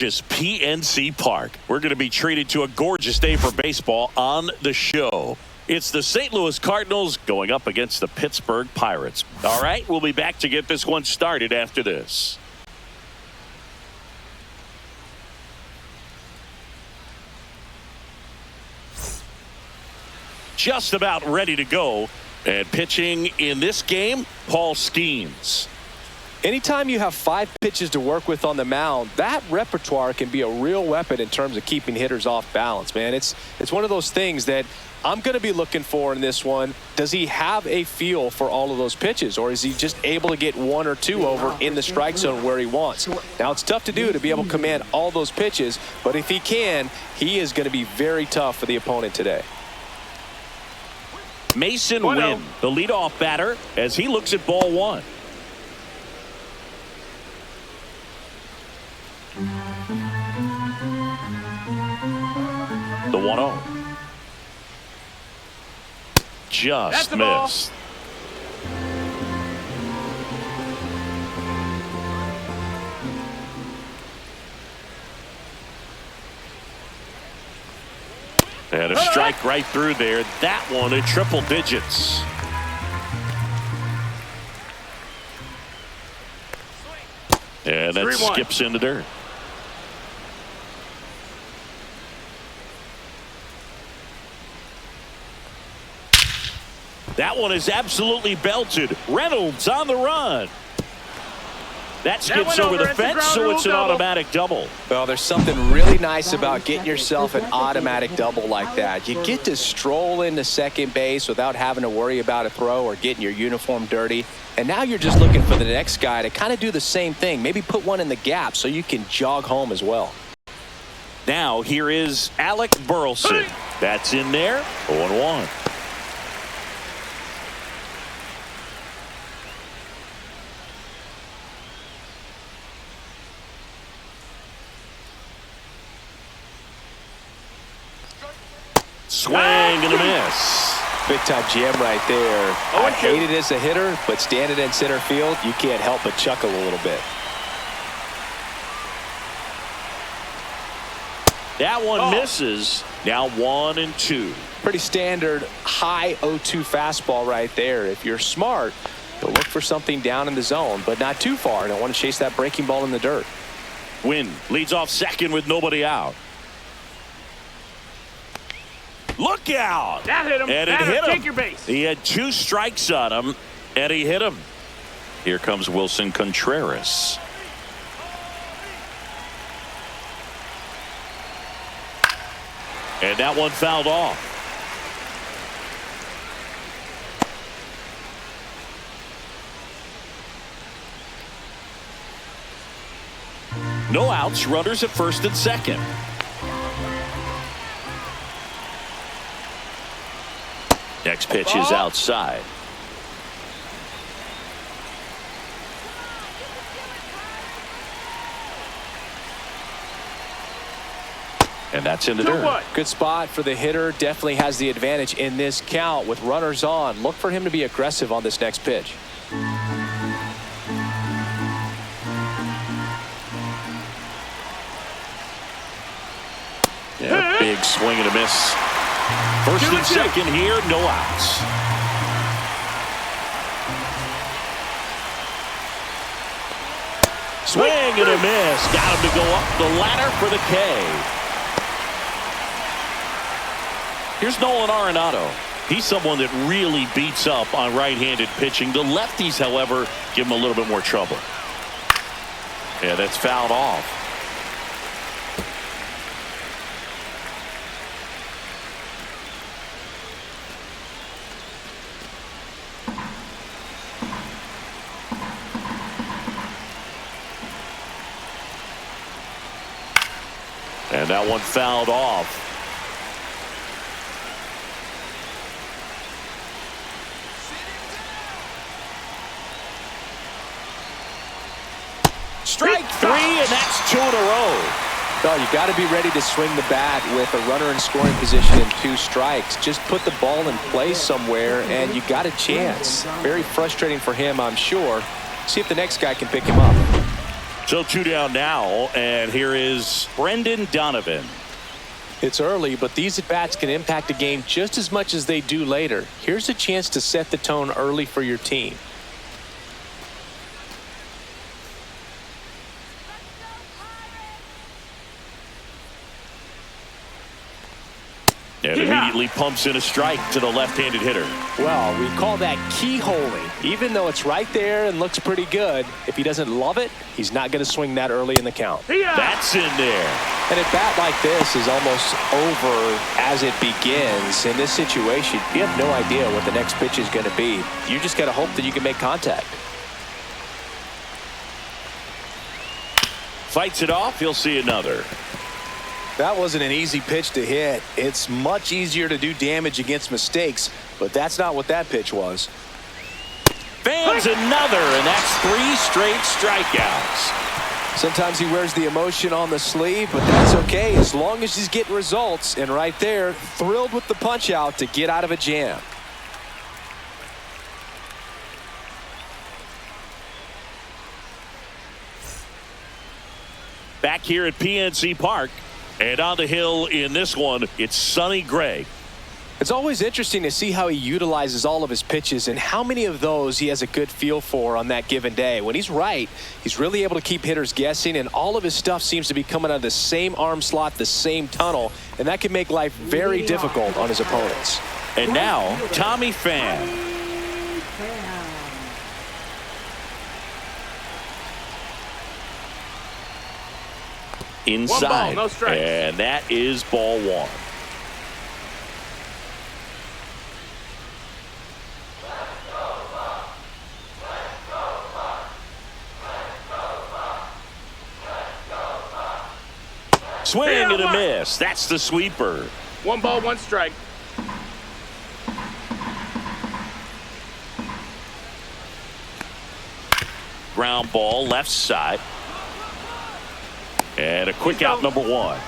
Just PNC Park. We're going to be treated to a gorgeous day for baseball on the show. It's the St. Louis Cardinals going up against the Pittsburgh Pirates. All right, we'll be back to get this one started after this. Just about ready to go. And pitching in this game, Paul Skeens. Anytime you have 5 pitches to work with on the mound, that repertoire can be a real weapon in terms of keeping hitters off balance, man. It's one of those things that I'm going to be looking for in this one. Does he have a feel for all of those pitches, or is he just able to get 1 or 2 over in the strike zone where he wants? Now, it's tough to do to be able to command all those pitches, but if he can, he is going to be very tough for the opponent today. Mason Wynn, the leadoff batter, as he looks at ball 1. The 1-0. Just missed. And a strike right through there. That one in triple digits. And that skips in the dirt. That one is absolutely belted. Reynolds on the run. That skips over the fence, so it's an automatic double. Well, there's something really nice about getting yourself an automatic double like that. You get to stroll into second base without having to worry about a throw or getting your uniform dirty. And now you're just looking for the next guy to kind of do the same thing. Maybe put one in the gap so you can jog home as well. Now here is Alec Burleson. That's in there. 0-1. Swing and a miss. Big time jam right there. I hate it as a hitter, but standing in center field, you can't help but chuckle a little bit. That one misses. Now 1-2. Pretty standard high 0-2 fastball right there. If you're smart, you'll look for something down in the zone, but not too far. Don't want to chase that breaking ball in the dirt. Wynn leads off second with nobody out. Look out! That hit him. And it hit him. Take your base. He had 2 strikes on him, and he hit him. Here comes Wilson Contreras. And that one fouled off. No outs, runners at first and second. Next pitch is outside. And that's in the dirt. Good spot for the hitter. Definitely has the advantage in this count with runners on. Look for him to be aggressive on this next pitch. Yeah, big swing and a miss. First and second here, no outs. Swing and a miss. Got him to go up the ladder for the K. Here's Nolan Arenado. He's someone that really beats up on right-handed pitching. The lefties, however, give him a little bit more trouble. Yeah, that's fouled off. And that one fouled off. Strike 3, and that's 2 in a row. No, you got to be ready to swing the bat with a runner in scoring position and 2 strikes. Just put the ball in place somewhere, and you got a chance. Very frustrating for him, I'm sure. See if the next guy can pick him up. So 2 down now, and here is Brendan Donovan. It's early, but these at-bats can impact a game just as much as they do later. Here's a chance to set the tone early for your team. And immediately pumps in a strike to the left-handed hitter. Well, we call that keyholing. Even though it's right there and looks pretty good, if he doesn't love it, he's not going to swing that early in the count. That's in there. An at-bat like this is almost over as it begins. In this situation, you have no idea what the next pitch is going to be. You just got to hope that you can make contact. Fights it off. He'll see another. That wasn't an easy pitch to hit. It's much easier to do damage against mistakes, but that's not what that pitch was. Fans another, and that's 3 straight strikeouts. Sometimes he wears the emotion on the sleeve, but that's okay as long as he's getting results. And right there, thrilled with the punch out to get out of a jam. Back here at PNC Park. And on the hill in this one, it's Sonny Gray. It's always interesting to see how he utilizes all of his pitches and how many of those he has a good feel for on that given day. When he's right, he's really able to keep hitters guessing, and all of his stuff seems to be coming out of the same arm slot, the same tunnel, and that can make life very difficult on his opponents. And now, Tommy Pham. Inside, 1 ball, no strikes. And that is ball 1. Swing and a miss. That's the sweeper. 1 ball, 1 strike. Ground ball left side. And a quick out, number 1.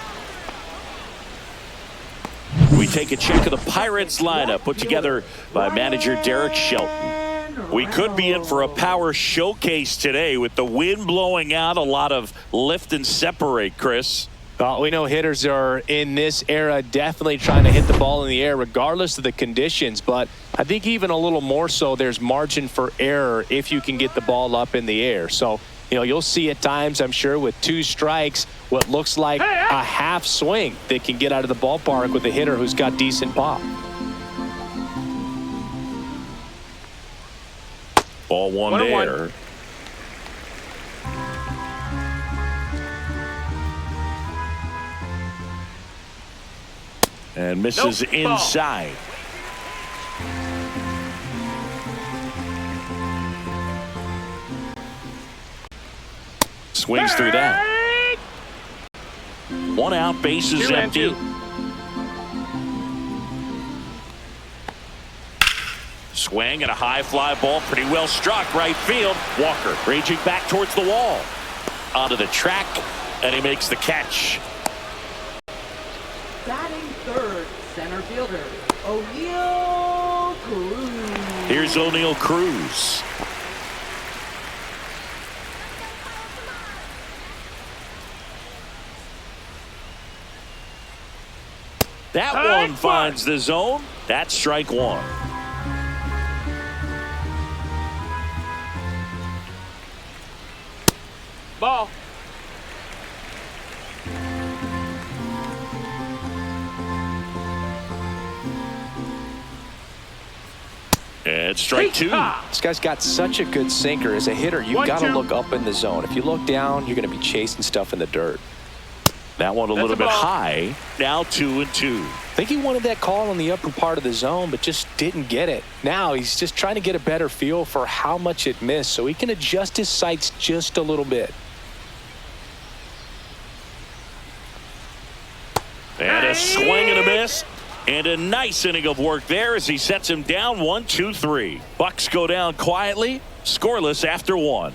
We take a check of the Pirates lineup put together by manager Derek Shelton. We could be in for a power showcase today with the wind blowing out, a lot of lift and separate, Chris. We know hitters are in this era definitely trying to hit the ball in the air regardless of the conditions, but I think even a little more so there's margin for error if you can get the ball up in the air. So, you know, you'll see at times, I'm sure, with 2 strikes, what looks like a half swing that can get out of the ballpark with a hitter who's got decent pop. Ball 1 there. And misses inside. Swings through that. 1 out, bases empty. Swing and a high fly ball, pretty well struck, right field. Walker raging back towards the wall. Onto the track, and he makes the catch. Batting third, center fielder, O'Neal Cruz. Here's O'Neal Cruz. That one finds the zone. That's strike 1. Ball. And strike 2. This guy's got such a good sinker. As a hitter, you've got to look up in the zone. If you look down, you're going to be chasing stuff in the dirt. That one a little bit high. Now 2-2. I think he wanted that call on the upper part of the zone, but just didn't get it. Now he's just trying to get a better feel for how much it missed so he can adjust his sights just a little bit. And a swing and a miss. And a nice inning of work there as he sets him down 1-2-3. Bucks go down quietly, scoreless after 1.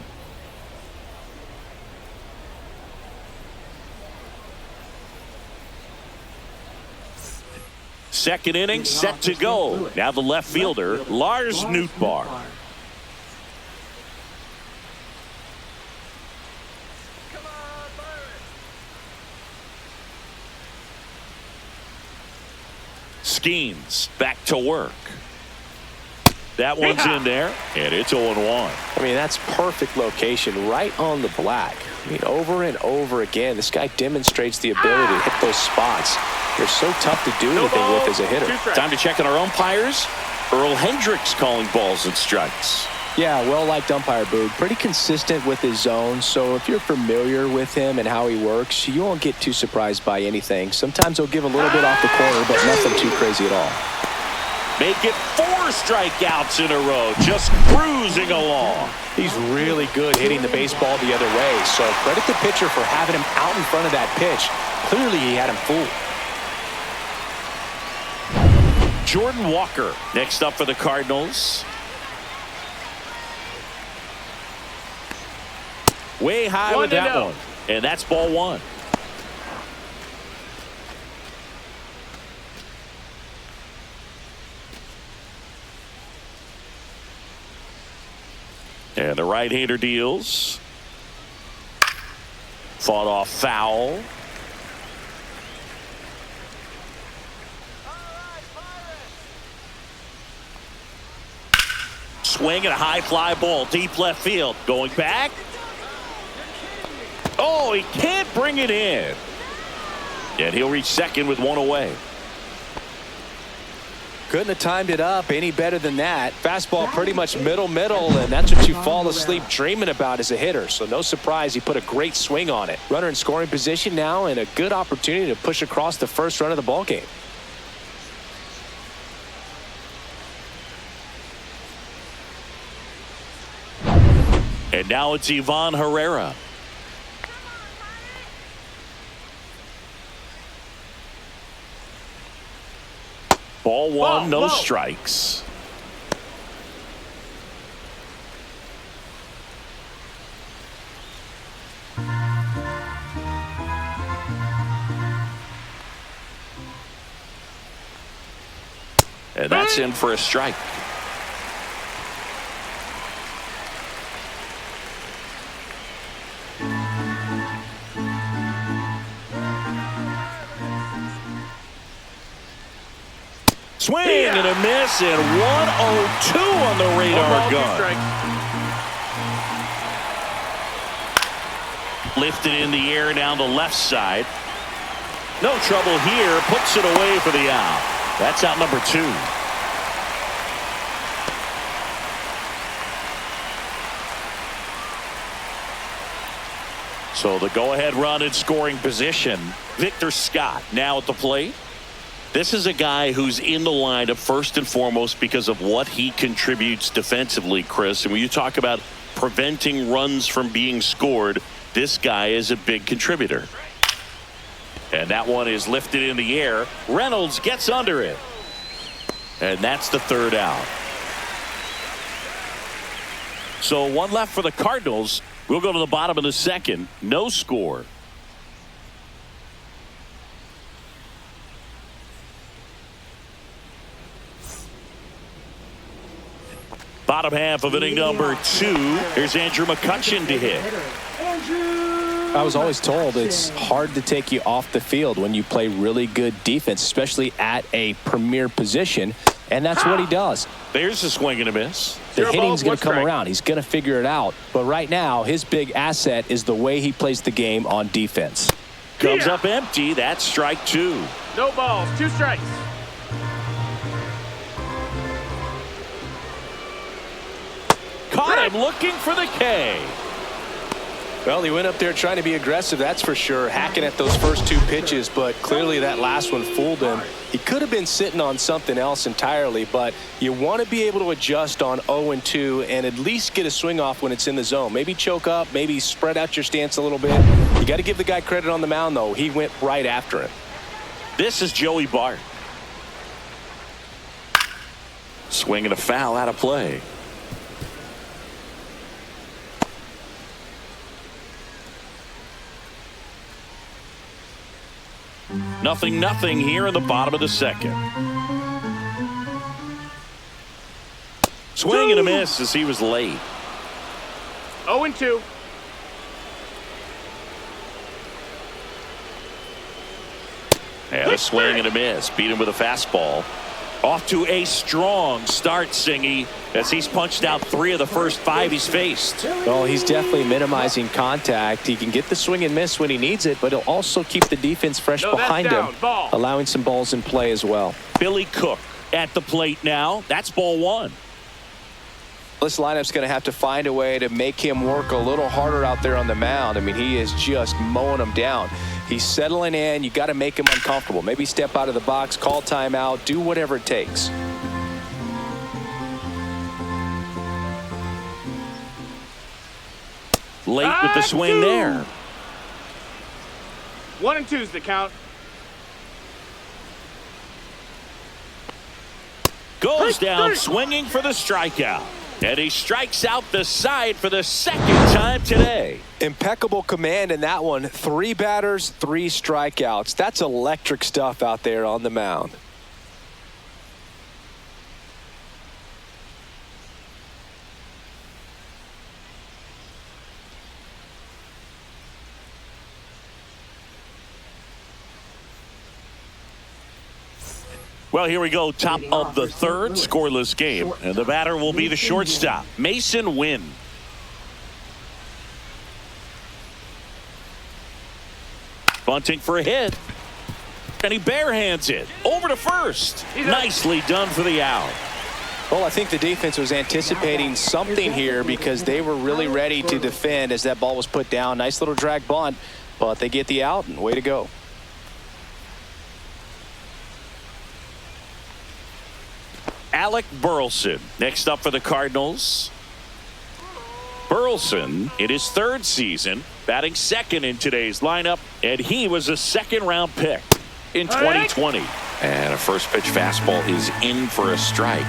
Second inning set to go. Now the left fielder, Lars Nootbaar. Skeens back to work. That one's in there, and it's 0-1. I mean, that's perfect location, right on the black. I mean, over and over again, this guy demonstrates the ability to hit those spots. They're so tough to do anything with as a hitter. Time to check on our umpires. Earl Hendricks calling balls and strikes. Yeah, well-liked umpire, Boog. Pretty consistent with his zone, so if you're familiar with him and how he works, you won't get too surprised by anything. Sometimes he'll give a little bit off the corner, but nothing too crazy at all. Make it 4 strikeouts in a row, just cruising along. He's really good hitting the baseball the other way, so credit the pitcher for having him out in front of that pitch. Clearly, he had him fooled. Jordan Walker next up for the Cardinals. Way high with that one. And that's ball 1. And the right-hander deals. Fought off foul. Swing and a high fly ball deep left field. Going back. Oh, he can't bring it in. And he'll reach second with 1 away. Couldn't have timed it up any better than that. Fastball pretty much middle, and that's what you fall asleep dreaming about as a hitter. So no surprise he put a great swing on it. Runner in scoring position now and a good opportunity to push across the first run of the ball game. And now it's Ivan Herrera. Ball 1, no strikes. And that's in for a strike. Swing and a miss, and 102 on the radar gun. Lifted in the air down the left side. No trouble here. Puts it away for the out. That's out number 2. So the go-ahead run in scoring position. Victor Scott now at the plate. This is a guy who's in the lineup first and foremost because of what he contributes defensively, Chris. And when you talk about preventing runs from being scored, this guy is a big contributor. And that one is lifted in the air. Reynolds gets under it. And that's the 3rd out. So 1 left for the Cardinals. We'll go to the bottom of the 2nd. No score. Bottom half of inning number 2. Here's Andrew McCutchen to hit. I was always told it's hard to take you off the field when you play really good defense, especially at a premier position, and that's what he does. There's a swing and a miss. The hitting's going to come around. He's going to figure it out. But right now, his big asset is the way he plays the game on defense. Comes up empty. That's strike 2. No balls, 2 strikes. Caught him looking for the K. Well, he went up there trying to be aggressive, that's for sure, hacking at those first 2 pitches, but clearly that last one fooled him. He could have been sitting on something else entirely, but you want to be able to adjust on 0-2 and at least get a swing off when it's in the zone. Maybe choke up, maybe spread out your stance a little bit. You got to give the guy credit on the mound, though. He went right after him. This is Joey Bart. Swinging a foul out of play. Nothing here in the bottom of the 2nd. Swing and a miss as he was late. 0-2. And a swing and a miss. Beat him with a fastball. Off to a strong start, Singy, as he's punched out 3 of the first 5 he's faced. Well, he's definitely minimizing contact. He can get the swing and miss when he needs it, but he'll also keep the defense fresh behind him, allowing some balls in play as well. Billy Cook at the plate now. That's ball 1. This lineup's going to have to find a way to make him work a little harder out there on the mound. I mean, he is just mowing them down. He's settling in. You got to make him uncomfortable. Maybe step out of the box, call timeout, do whatever it takes. Late with the swing there. 1 and 2's the count. Goes down swinging for the strikeout. And he strikes out the side for the second time today. Impeccable command in that one. 3 batters, 3 strikeouts. That's electric stuff out there on the mound. Well, here we go. Top of the 3rd, scoreless game. And the batter will be the shortstop, Mason Wynn. Bunting for a hit. And he barehands it over to first. Nicely done for the out. Well, I think the defense was anticipating something here because they were really ready to defend as that ball was put down. Nice little drag bunt, but they get the out, and way to go. Alec Burleson next up for the Cardinals. Burleson in his 3rd season, batting 2nd in today's lineup, and he was a 2nd-round pick in 2020. And a first pitch fastball is in for a strike.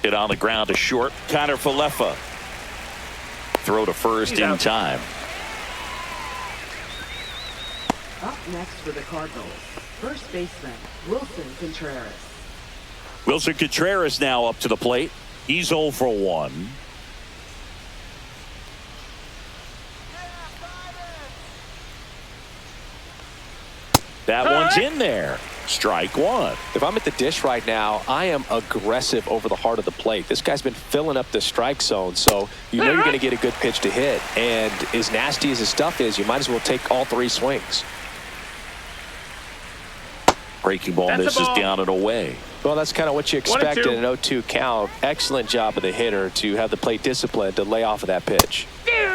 Hit on the ground to short. Connor Falefa. Throw to first in time. Up next for the Cardinals, first baseman Wilson Contreras. Wilson Contreras now up to the plate. He's 0 for 1. That one's in there. Strike 1. If I'm at the dish right now, I am aggressive over the heart of the plate. This guy's been filling up the strike zone, so you know you're going to get a good pitch to hit. And as nasty as his stuff is, you might as well take all 3 swings. Breaking ball misses down and away. Well, that's kind of what you expect in an 0-2 count. Excellent job of the hitter to have the plate discipline to lay off of that pitch.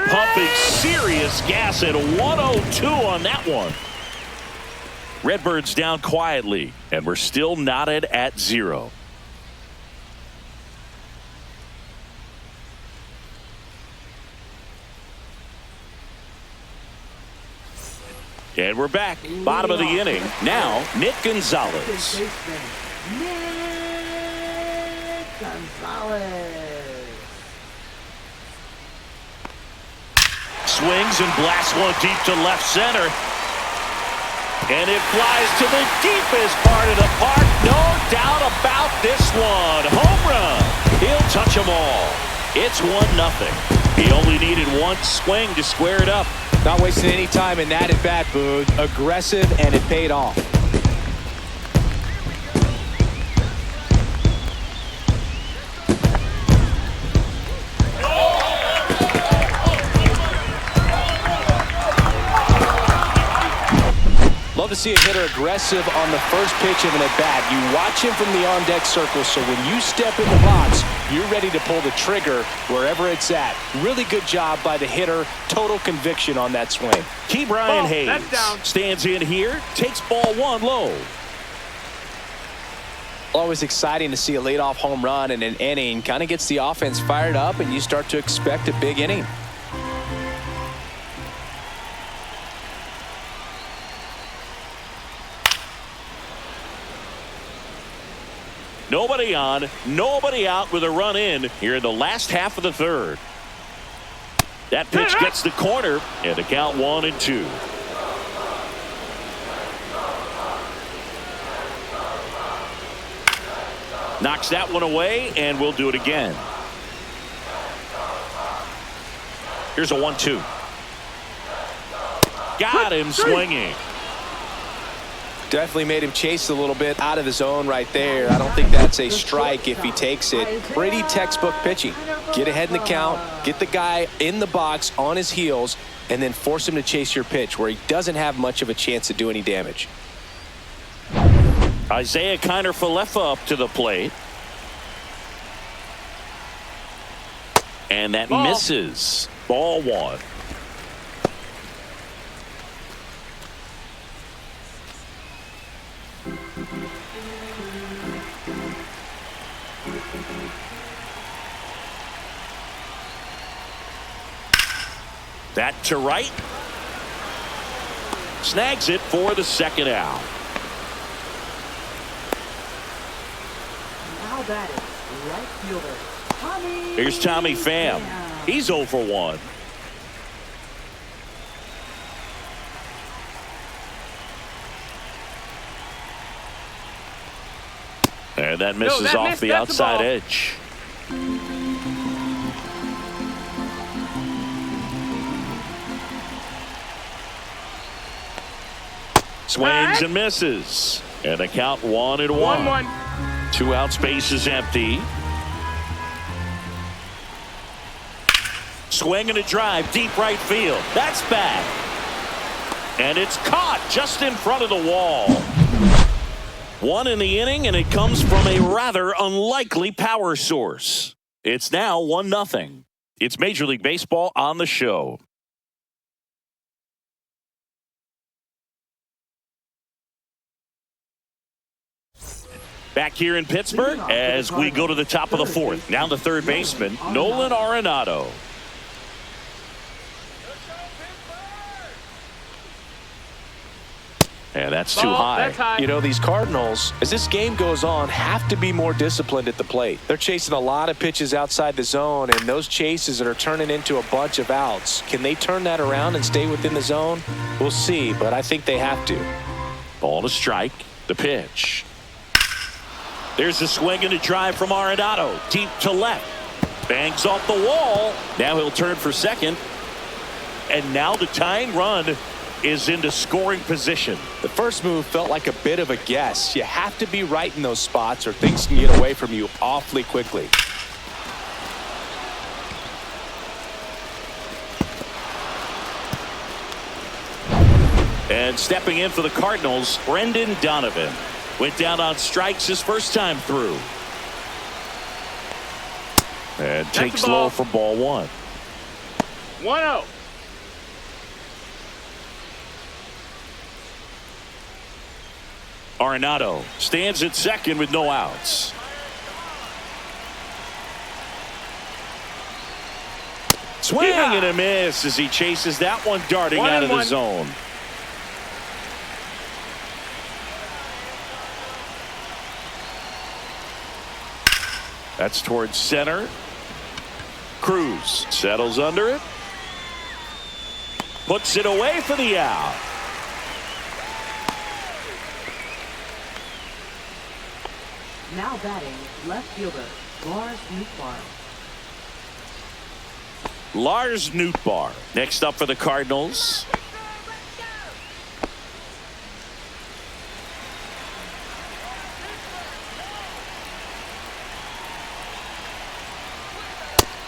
Pumping serious gas at 102 on that one. Redbirds down quietly, and we're still knotted at 0. And we're back. Bottom of the inning. Now, Nick Gonzalez. Nick Gonzalez. Swings and blasts one deep to left center. And it flies to the deepest part of the park. No doubt about this one. Home run. He'll touch them all. It's 1-0. He only needed 1 swing to square it up. Not wasting any time in that at bat, Boog. Aggressive, and it paid off. Love to see a hitter aggressive on the first pitch of an at-bat. You watch him from the on-deck circle, so when you step in the box, you're ready to pull the trigger wherever it's at. Really good job by the hitter. Total conviction on that swing. Key Brian Hayes stands in here, takes ball 1 low. Always exciting to see a leadoff home run in an inning. Kind of gets the offense fired up, and you start to expect a big inning. Nobody on, nobody out with a run in here in the last half of the 3rd. That pitch gets the corner, and the count 1-2. Knocks that one away, and we'll do it again. Here's a 1-2. Got him swinging. Definitely made him chase a little bit out of the zone right there. I don't think that's a strike if he takes it. Pretty textbook pitching. Get ahead in the count, get the guy in the box on his heels, and then force him to chase your pitch where he doesn't have much of a chance to do any damage. Isaiah Kiner-Falefa up to the plate. And that misses. Ball one. That to right. Snags it for the second out. Now that is right fielder Tommy. Here's Tommy Pham. He's 0 for 1. And that misses off the outside edge. Swings and misses. And a count 1-1. 1-1. 2 outs, base is empty. Swing and a drive, deep right field. That's back. And it's caught just in front of the wall. 1 in the inning, and it comes from a rather unlikely power source. It's now 1-0. It's Major League Baseball on the show. Back here in Pittsburgh as we go to the top of the fourth. Now the third baseman, Nolan Arenado. And that's too high. That's high. You know, these Cardinals, as this game goes on, have to be more disciplined at the plate. They're chasing a lot of pitches outside the zone, and those chases are turning into a bunch of outs. Can they turn that around and stay within the zone? We'll see, but I think they have to. Ball to strike. The pitch. There's a swing and a drive from Arenado. Deep to left. Bangs off the wall. Now he'll turn for second. And now the tying run is into scoring position. The first move felt like a bit of a guess. You have to be right in those spots or things can get away from you awfully quickly. And stepping in for the Cardinals, Brendan Donovan. Went down on strikes his first time through. And takes low for ball one. 1-0. Arenado stands at second with no outs. Swing and a miss as he chases that one darting out of the zone. That's towards center. Cruz settles under it. Puts it away for the out. Now batting, left fielder Lars Nootbaar. Lars Nootbaar next up for the Cardinals.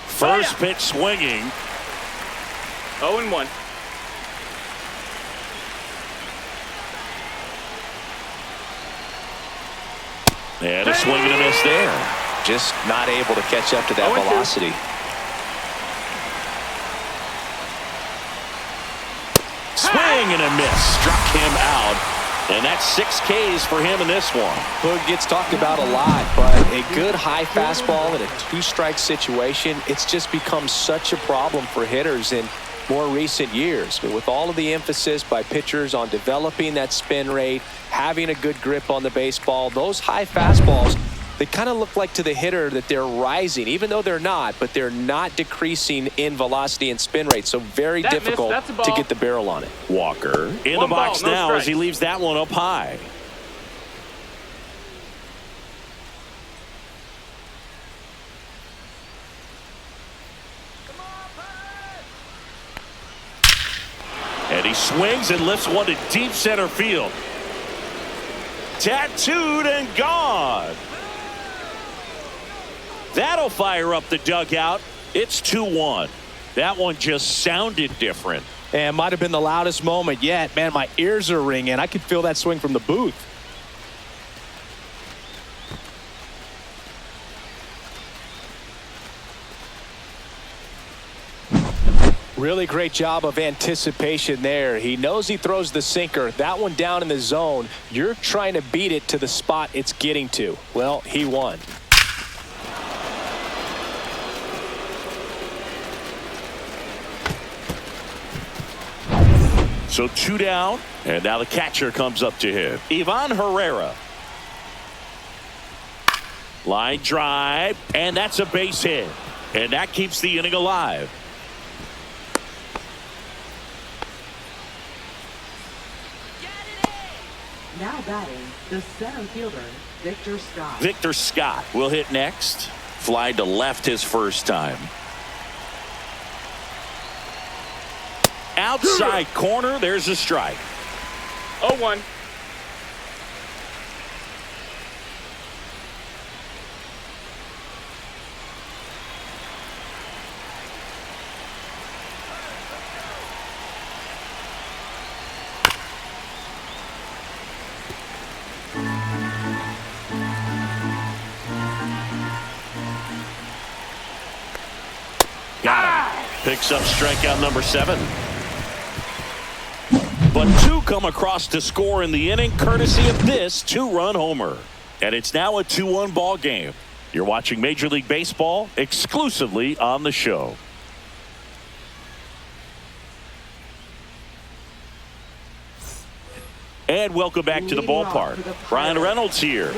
First pitch swinging. 0-1. And a swing and a miss there. Just not able to catch up to that velocity. Swing and a miss. Struck him out. And that's 6 Ks for him in this one. Boog gets talked about a lot, but a good high fastball in a 2-strike situation, it's just become such a problem for hitters in more recent years. But with all of the emphasis by pitchers on developing that spin rate, having a good grip on the baseball, those high fastballs, they kind of look like to the hitter that they're rising, even though they're not, but they're not decreasing in velocity and spin rate. So very difficult to get the barrel on it. Walker in the box now as he leaves that one up high. And he swings and lifts one to deep center field. Tattooed and gone. That'll fire up the dugout. It's 2-1. That one just sounded different. And might have been the loudest moment yet. Man, my ears are ringing. I could feel that swing from the booth. Really great job of anticipation there. He knows he throws the sinker. That one down in the zone. You're trying to beat it to the spot it's getting to. Well, he won. So 2 down, and now the catcher comes up to hit. Ivan Herrera. Line drive, and that's a base hit. And that keeps the inning alive. Now batting, the center fielder, Victor Scott. Victor Scott will hit next. Fly to left his first time. Outside corner, there's a strike. 0-1. Got him. Picks up strikeout number 7. But 2 come across to score in the inning, courtesy of this 2-run homer. And it's now a 2-1 ball game. You're watching Major League Baseball exclusively on the show. And welcome back to the ballpark. Brian Reynolds here.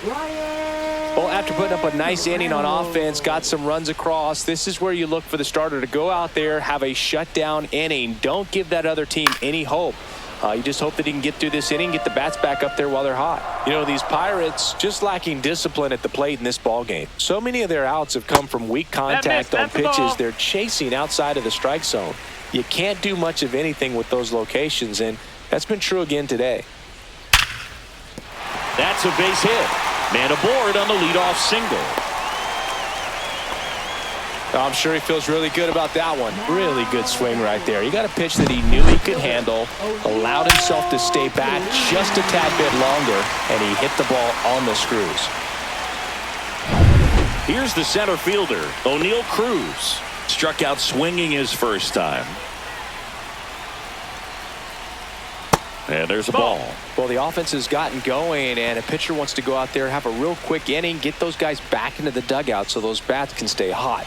Well, after putting up a nice inning on offense, got some runs across, this is where you look for the starter to go out there, have a shutdown inning. Don't give that other team any hope. You just hope that he can get through this inning, get the bats back up there while they're hot. You know, these Pirates just lacking discipline at the plate in this ball game. So many of their outs have come from weak contact on pitches they're chasing outside of the strike zone. You can't do much of anything with those locations, and that's been true again today. That's a base hit. Man aboard on the leadoff single. I'm sure he feels really good about that one. Really good swing right there. He got a pitch that he knew he could handle, allowed himself to stay back just a tad bit longer, and he hit the ball on the screws. Here's the center fielder, O'Neal Cruz. Struck out swinging his first time. And there's a ball. Well, the offense has gotten going, and a pitcher wants to go out there, have a real quick inning, get those guys back into the dugout so those bats can stay hot.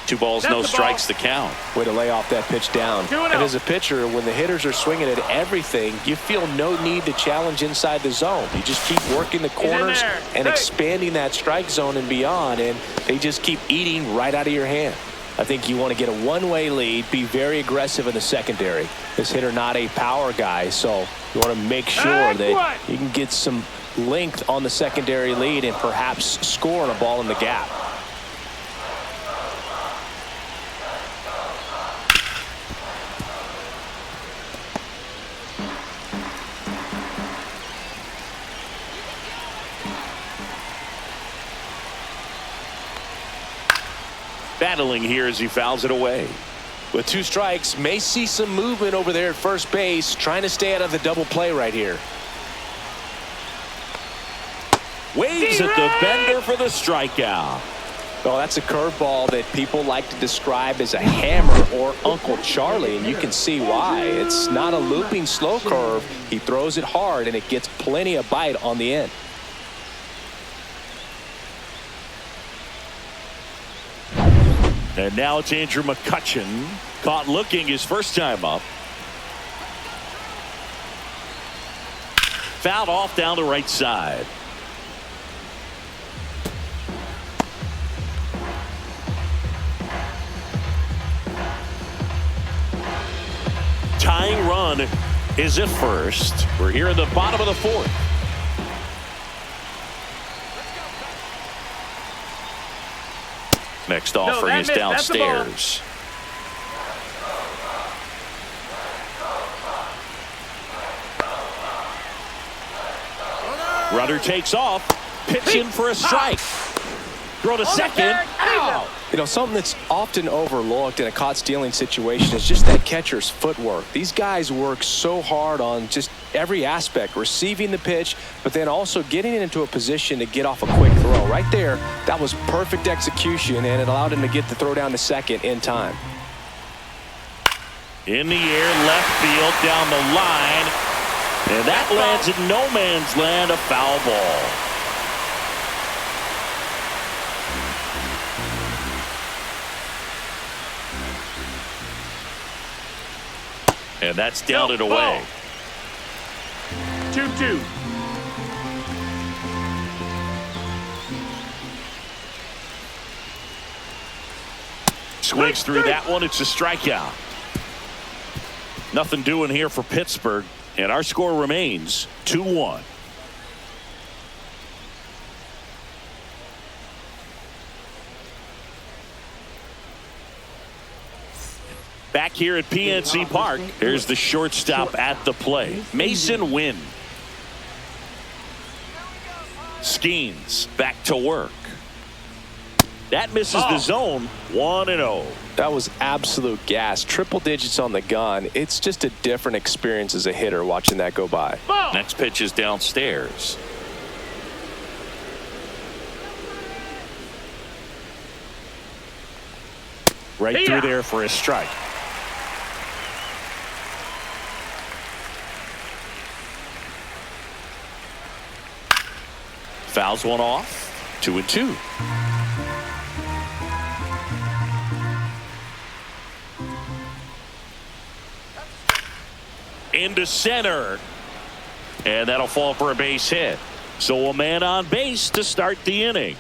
Two balls, no strikes to count. Way to lay off that pitch down. And as a pitcher, when the hitters are swinging at everything, you feel no need to challenge inside the zone. You just keep working the corners and expanding that strike zone and beyond, and they just keep eating right out of your hand. I think you want to get a one-way lead, be very aggressive in the secondary. This hitter not a power guy, so you want to make sure that you can get some length on the secondary lead and perhaps score on a ball in the gap. Battling here as he fouls it away. With 2 strikes, may see some movement over there at first base, trying to stay out of the double play right here. Waves at the bender for the strikeout. Well, that's a curveball that people like to describe as a hammer or Uncle Charlie, and you can see why. It's not a looping slow curve. He throws it hard, and it gets plenty of bite on the end. And now it's Andrew McCutchen, caught looking his first time up. Fouled off down the right side. Tying run is at first. We're here in the bottom of the 4th. Next offering is downstairs. Runner takes off. Pitch in for a strike. Throw to second. Out. You know, something that's often overlooked in a caught stealing situation is just that catcher's footwork. These guys work so hard on just every aspect, receiving the pitch, but then also getting it into a position to get off a quick throw. Right there, that was perfect execution, and it allowed him to get the throw down to second in time. In the air, left field, down the line. And that lands in no man's land, a foul ball. And that's down and away. 2-2. Swings through that one. It's a strikeout. Nothing doing here for Pittsburgh. And our score remains 2-1. Back here at PNC Park, there's the shortstop at the plate, Mason Wynn. Skeens back to work. That misses the zone. 1-0. That was absolute gas. Triple digits on the gun. It's just a different experience as a hitter watching that go by. Next pitch is downstairs. Right through there for a strike. Fouls one off. 2-2. Into center. And that'll fall for a base hit. So a man on base to start the inning.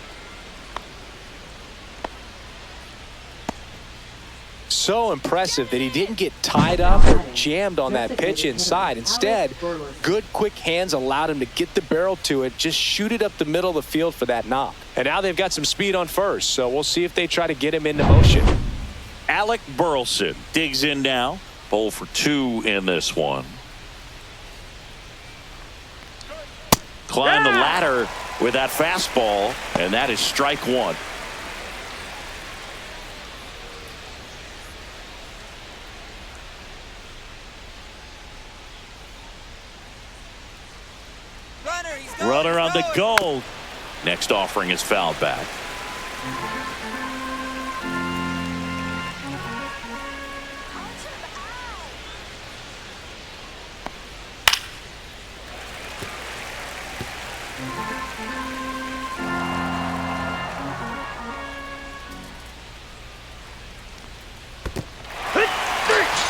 So impressive that he didn't get tied up or jammed on that pitch inside. Instead, good quick hands allowed him to get the barrel to it, just shoot it up the middle of the field for that knock. And now they've got some speed on first, so we'll see if they try to get him into motion. Alec Burleson digs in now. 0 for 2 in this one. Climb the ladder with that fastball, and that is strike one. Runner on the go. Next offering is fouled back.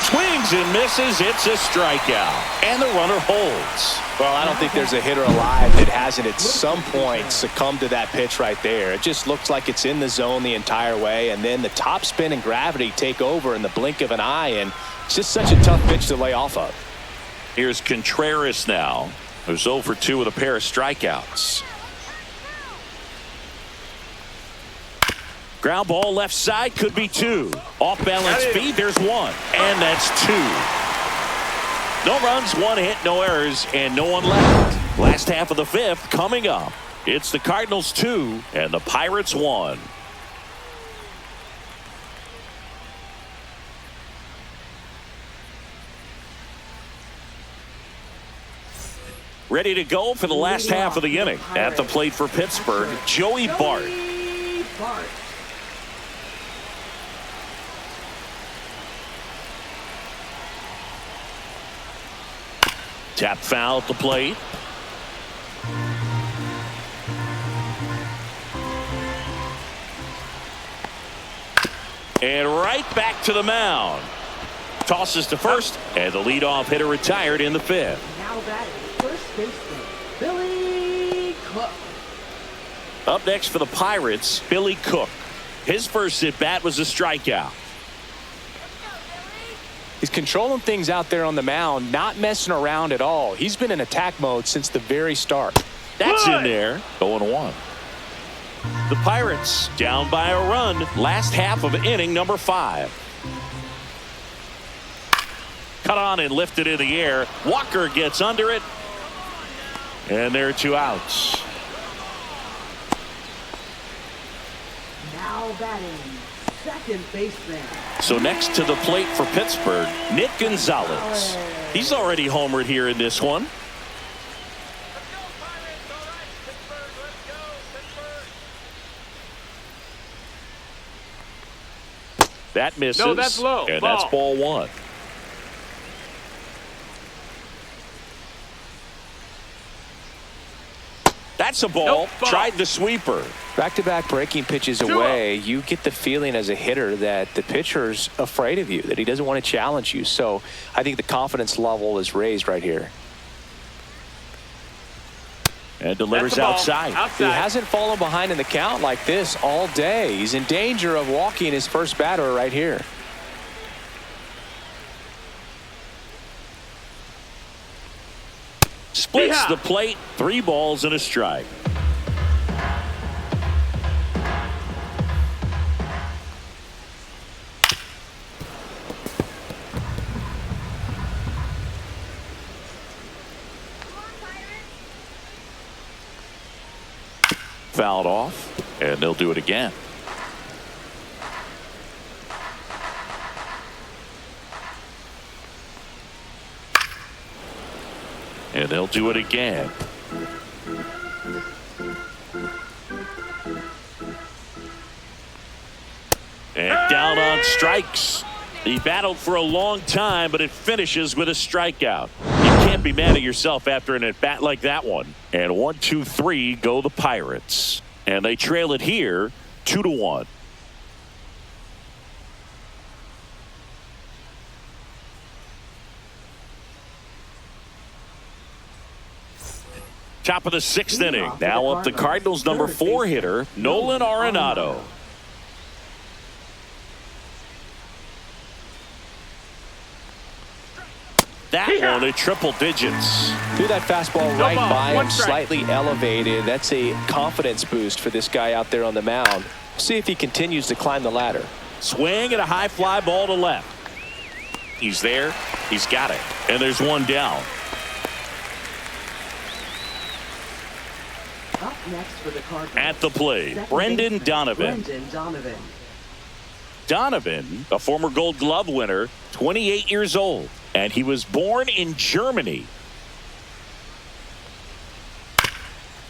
Swings and misses. It's a strikeout. And the runner holds. Well, I don't think there's a hitter alive that hasn't at some point succumbed to that pitch right there. It just looks like it's in the zone the entire way, and then the top spin and gravity take over in the blink of an eye, and it's just such a tough pitch to lay off of. Here's Contreras now, who's 0 for 2 with a pair of strikeouts. Ground ball left side, could be 2. Off balance feed, there's 1. And that's 2. No runs, 1 hit, no errors, and no one left. Last half of the 5th coming up. It's the Cardinals 2 and the Pirates 1. Ready to go for the last half of the inning. At the plate for Pittsburgh, Joey Bart. Tap foul at the plate. And right back to the mound. Tosses to first, and the leadoff hitter retired in the 5th. Now batting first baseman, Billy Cook. Up next for the Pirates, Billy Cook. His first at bat was a strikeout. He's controlling things out there on the mound, not messing around at all. He's been in attack mode since the very start. That's in there. 0-1. The Pirates down by a run. Last half of inning number 5. Cut on and lifted in the air. Walker gets under it. And there are 2 outs. Now batting, second baseman. So next to the plate for Pittsburgh, Nick Gonzalez. He's already homered here in this one. That misses. No, that's low. And Ball. that's ball 1. That's a ball. Nope, ball. Tried the sweeper. Back-to-back breaking pitches away, you get the feeling as a hitter that the pitcher's afraid of you, that he doesn't want to challenge you. So I think the confidence level is raised right here. And delivers That's the ball. outside. He hasn't fallen behind in the count like this all day. He's in danger of walking his first batter right here. Splits Yeah. the plate. 3 balls and a strike. Fouled off, and they'll do it again. And they'll do it again. And down on strikes. He battled for a long time, but it finishes with a strikeout. You can't be mad at yourself after an at-bat like that one. And 1, 2, 3 go the Pirates. And they trail it here 2-1. Top of the 6th inning. Now up the Cardinals number 4 hitter, Nolan Arenado. That one at triple digits. Threw that fastball right ball, by him, 1 strike. slightly elevated. That's a confidence boost for this guy out there on the mound. See if he continues to climb the ladder. Swing and a high fly ball to left. He's there. He's got it. And there's 1 down. Up next for the Cardinals. At the plate, Second Brendan baseman, Donovan. Brendan Donovan. Donovan, a former Gold Glove winner, 28 years old. And he was born in Germany.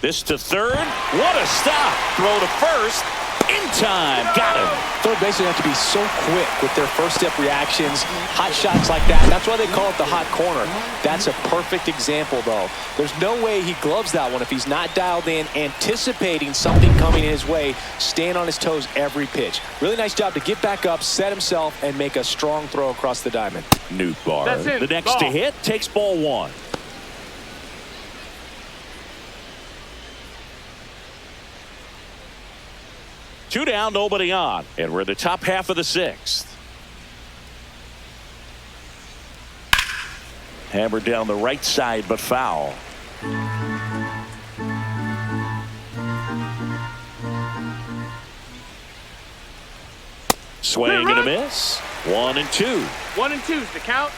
This to third. What a stop. Throw to first. In time. Got him. Third basemen have to be so quick with their first step reactions, hot shots like that. That's why they call it the hot corner. That's a perfect example, though. There's no way he gloves that one if he's not dialed in, anticipating something coming his way, staying on his toes every pitch. Really nice job to get back up, set himself, and make a strong throw across the diamond. Newt Bar. That's it. The next Ball. to hit takes ball 1. Two down, nobody on. And we're in the top half of the 6th. Hammered down the right side, but foul. Swing and a miss. 1 and 2. 1 and 2's the count.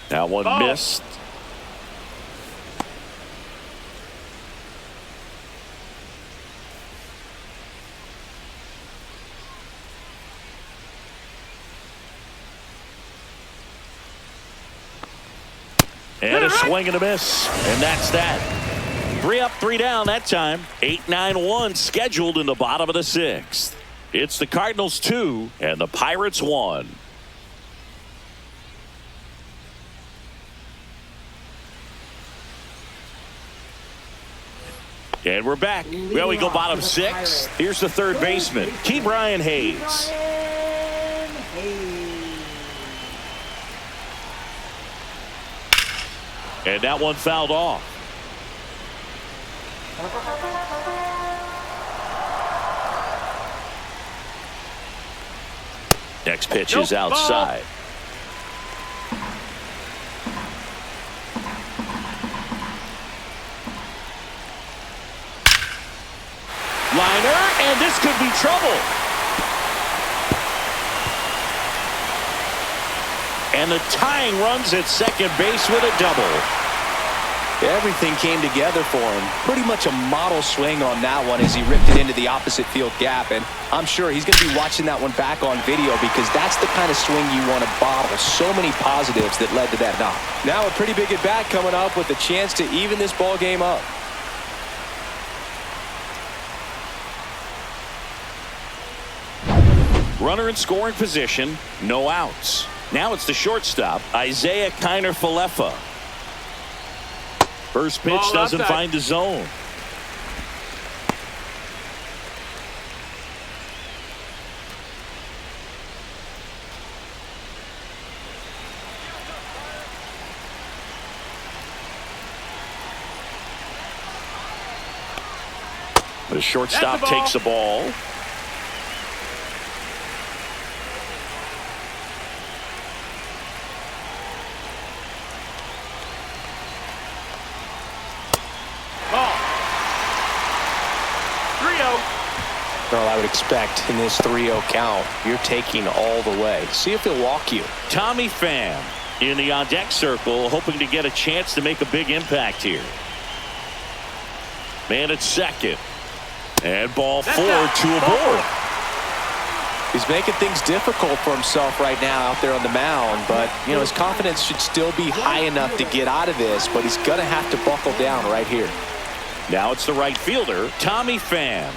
That one Ball. missed. And a swing and a miss. And that's that. 3 up, 3 down that time. 8-9-1 scheduled in the bottom of the 6th. It's the Cardinals 2 and the Pirates 1. And we're back. Well, we go bottom 6. Here's the third baseman, Key Brian Hayes. Brian Hayes. And that one fouled off. Next pitch is Nope, ball. Liner, and this could be trouble. And the tying runs at second base with a double. Everything came together for him. Pretty much a model swing on that one as he ripped it into the opposite field gap. And I'm sure he's going to be watching that one back on video because that's the kind of swing you want to bottle. So many positives that led to that knock. Now a pretty big at bat coming up with a chance to even this ball game up. Runner in scoring position, no outs. Now it's the shortstop, Isaiah Kiner-Falefa. First pitch doesn't find the zone. The shortstop takes the ball. Well, I would expect in this 3-0 count, you're taking all the way. See if he'll walk you. Tommy Pham in the on-deck circle, hoping to get a chance to make a big impact here. Man at second. And ball 4 to a board. He's making things difficult for himself right now out there on the mound, but his confidence should still be high enough to get out of this, but he's going to have to buckle down right here. Now it's the right fielder, Tommy Pham.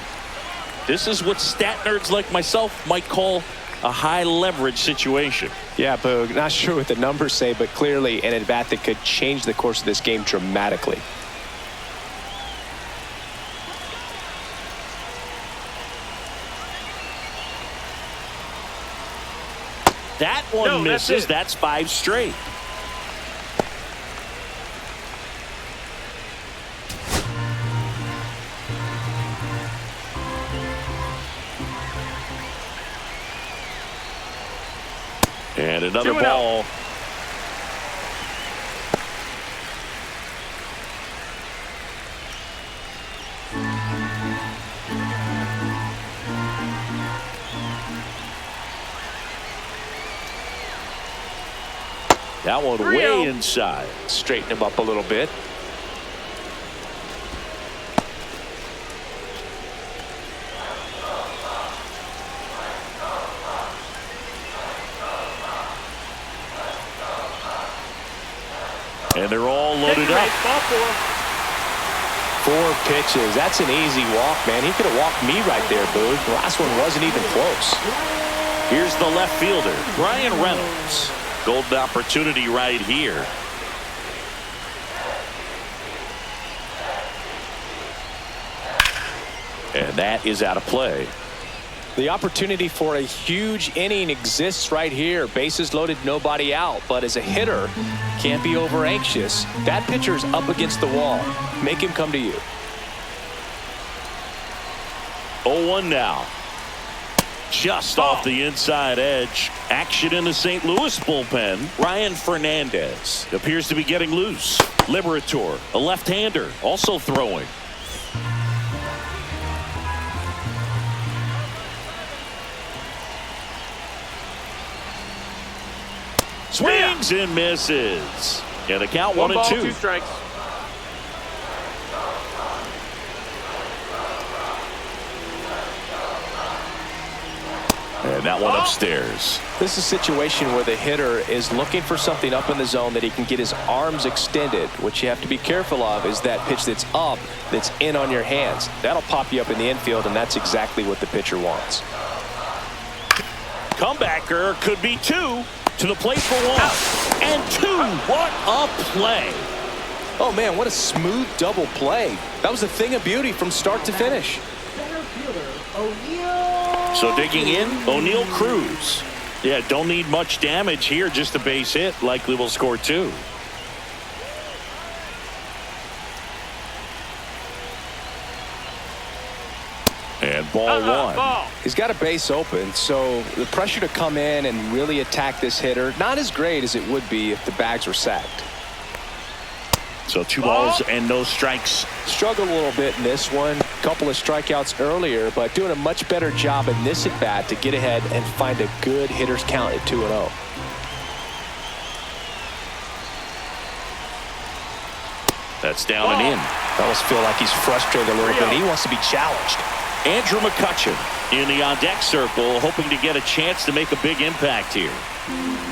This is what stat nerds like myself might call a high leverage situation. Yeah, Boog, not sure what the numbers say, but clearly an at-bat that could change the course of this game dramatically. That one misses. That's 5 straight. And another ball. That one way inside. Straighten him up a little bit. And they're all loaded up. 4 pitches. That's an easy walk, man. He could have walked me right there, Boog. The last one wasn't even close. Here's the left fielder, Brian Reynolds. Golden opportunity right here. And that is out of play. The opportunity for a huge inning exists right here. Bases loaded, nobody out. But as a hitter, can't be over anxious. That pitcher's up against the wall. Make him come to you. 0-1 now. Just off the inside edge. Action in the St. Louis bullpen. Ryan Fernandez appears to be getting loose. Liberator, a left-hander, also throwing. Swings and misses. And the count 1-2. 2 strikes. And that one upstairs. This is a situation where the hitter is looking for something up in the zone that he can get his arms extended. What you have to be careful of is that pitch that's up, that's in on your hands. That'll pop you up in the infield, and that's exactly what the pitcher wants. Comebacker could be 2. To the plate for 1. And 2. What a play. Oh, man, what a smooth double play. That was a thing of beauty from start to finish. Center fielder, O'Neal. So digging in, O'Neal Cruz. Yeah, don't need much damage here, just a base hit. Likely will score 2. And ball 1. He's got a base open, so the pressure to come in and really attack this hitter, not as great as it would be if the bags were sacked. So 2 balls and no strikes. Struggled a little bit in this one. Couple of strikeouts earlier, but doing a much better job in this at bat to get ahead and find a good hitter's count at 2-0. That's down and in. I almost feel like he's frustrated a little bit. He wants to be challenged. Andrew McCutchen in the on-deck circle, hoping to get a chance to make a big impact here.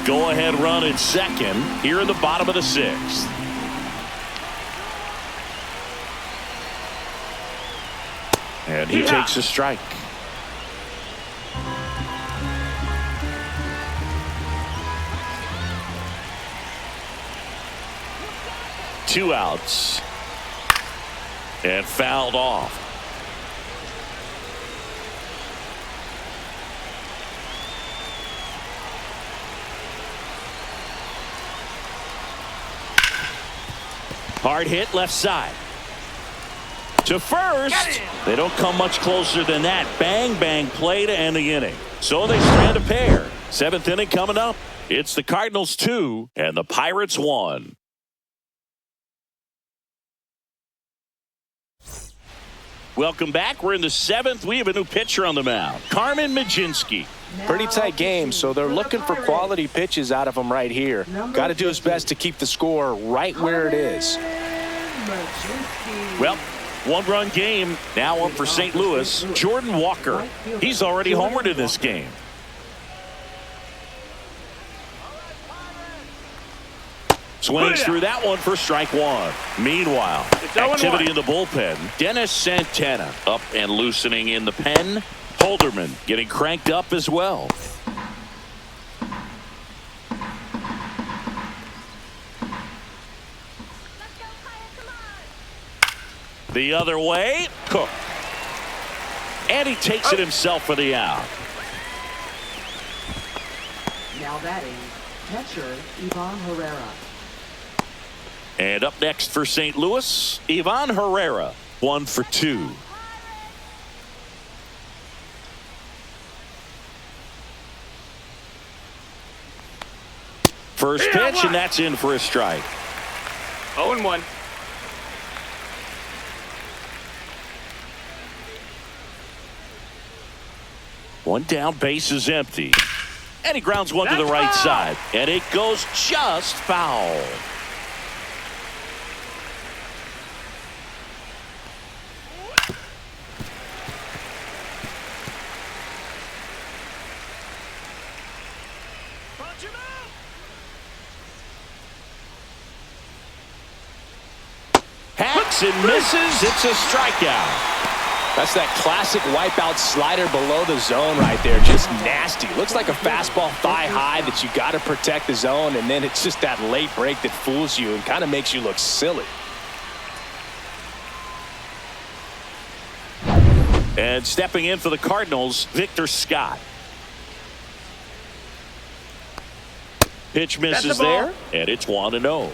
Go-ahead run at second here in the bottom of the 6th. And he takes a strike. Two outs. And fouled off. Hard hit left side. To first. They don't come much closer than that. Bang, bang play to end the inning. So they strand a pair. 7th inning coming up. It's the Cardinals 2 and the Pirates 1. Welcome back. We're in the 7th. We have a new pitcher on the mound. Carmen Mlodzinski. Pretty tight game, so they're looking for quality pitches out of him right here. Got to do his best to keep the score right where it is. Well, 1-run game now up for St. Louis. Jordan Walker. He's already homered in this game. Swings through that one for strike 1. Meanwhile, activity in the bullpen. Dennis Santana up and loosening in the pen. Holderman getting cranked up as well. The other way, Cook. And he takes it himself for the out. Now batting, catcher Ivan Herrera. And up next for St. Louis, Ivan Herrera, 1 for 2. First pitch, and that's in for a strike. 0-1. One down, base is empty. And he grounds one to the right side. And it goes just foul. Hacks and misses. It's a strikeout. That's that classic wipeout slider below the zone right there. Just nasty. Looks like a fastball thigh high that you got to protect the zone, and then it's just that late break that fools you and kind of makes you look silly. And stepping in for the Cardinals, Victor Scott. Pitch misses there, and it's 1-0.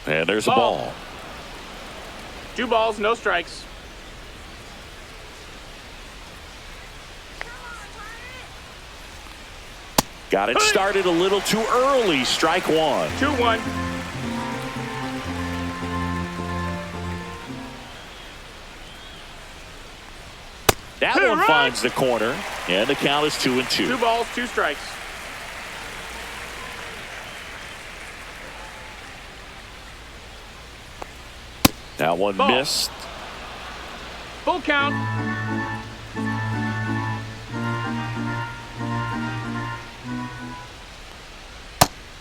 And there's a ball. 2 balls, no strikes. Got it started a little too early. Strike 1. 2-1. That one finds the corner, and the count is 2-2. 2 balls, 2 strikes. That one missed. Full count.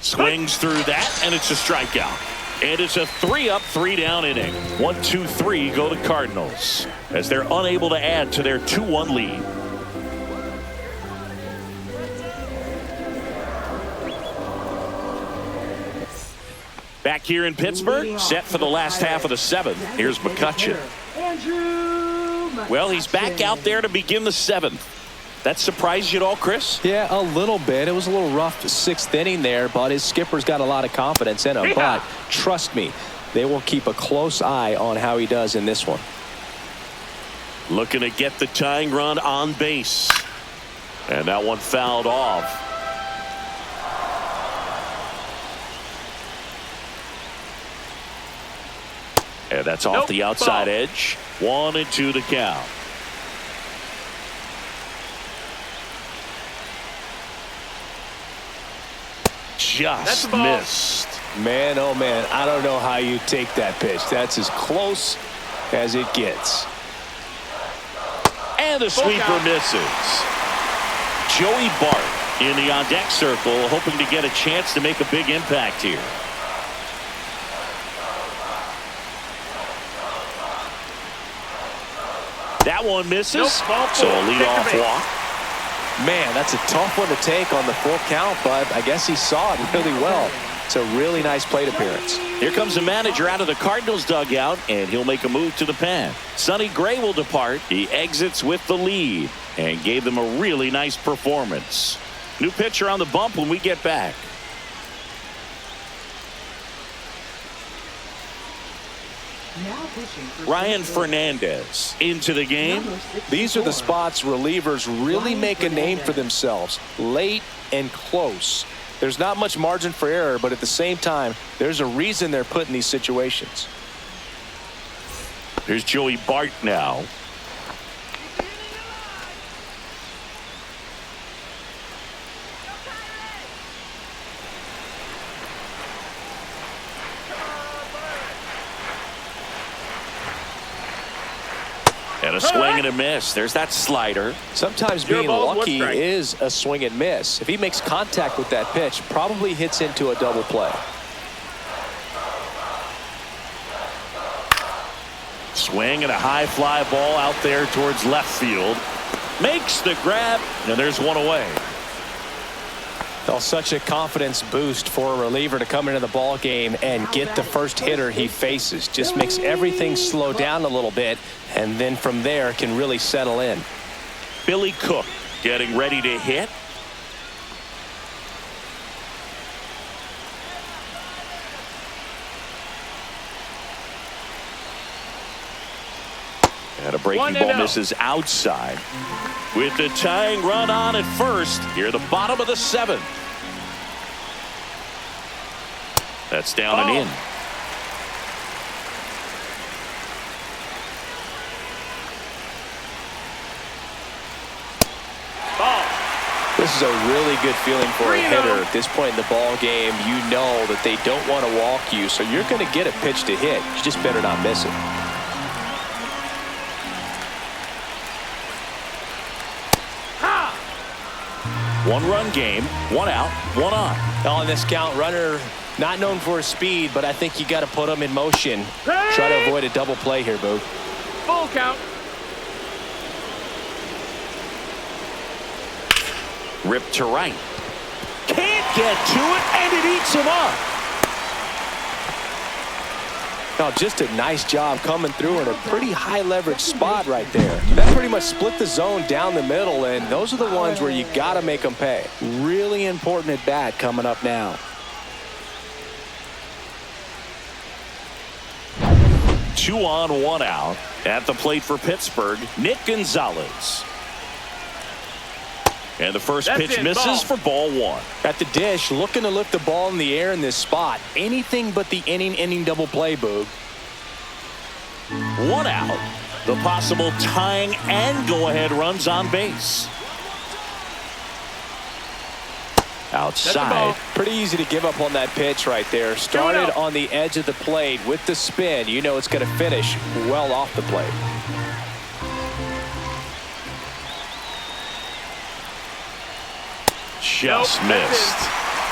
Swings through that, and it's a strikeout. And it's a 3-up, 3-down inning. 1, 2, 3 go to Cardinals as they're unable to add to their 2-1 lead. Back here in Pittsburgh, set for the last half of the 7th. Here's McCutchen. Well, he's back out there to begin the 7th. That surprised you at all, Chris? Yeah, a little bit. It was a little rough 6th inning there, but his skipper's got a lot of confidence in him. But trust me, They will keep a close eye on how he does in this one. Looking to get the tying run on base. And that one fouled off. And that's off the outside edge. 1-2 to count. Just missed. Man, oh man, I don't know how you take that pitch. That's as close as it gets. And the sweeper misses. Joey Bart in the on-deck circle, hoping to get a chance to make a big impact here. That one misses. So a leadoff walk. Man, that's a tough one to take on the full count, but I guess he saw it really well. It's a really nice plate appearance. Here comes the manager out of the Cardinals dugout, and he'll make a move to the pen. Sonny Gray will depart. He exits with the lead and gave them a really nice performance. New pitcher on the bump when we get back. Now pitching for Ryan Fernandez into the game. These are the spots relievers really make a name for themselves. Late and close. There's not much margin for error, but at the same time, there's a reason they're put in these situations. Here's Joey Bart now. And a swing and a miss. There's that slider. Sometimes being lucky is a swing and miss. If he makes contact with that pitch, probably hits into a double play. Swing and a high fly ball out there towards left field. Makes the grab, and there's one away. Well, such a confidence boost for a reliever to come into the ball game and get the first hitter he faces. Just makes everything slow down a little bit, and then from there can really settle in. Billy Cook getting ready to hit. And a breaking ball misses outside. With the tying run on at first, here the bottom of the 7th. That's down and in. This is a really good feeling for a hitter at this point in the ball game. You know that they don't want to walk you, so you're going to get a pitch to hit. You just better not miss it. One-run game, one out, one on. On this count, runner not known for his speed, but I think you got to put him in motion. Try to avoid a double play here, Boo. Full count. Ripped to right. Can't get to it, and it eats him up. Now, just a nice job coming through in a pretty high leverage spot right there. That pretty much split the zone down the middle, and those are the ones where you got to make them pay. Really important at bat coming up now. 2 on, 1 out. At the plate for Pittsburgh, Nick Gonzalez. And the first pitch misses for ball 1. At the dish, looking to lift the ball in the air in this spot. Anything but the inning double play, Boog. 1 out. The possible tying and go-ahead runs on base. Outside. Pretty easy to give up on that pitch right there. Started on the edge of the plate with the spin. You know it's going to finish well off the plate. Just missed.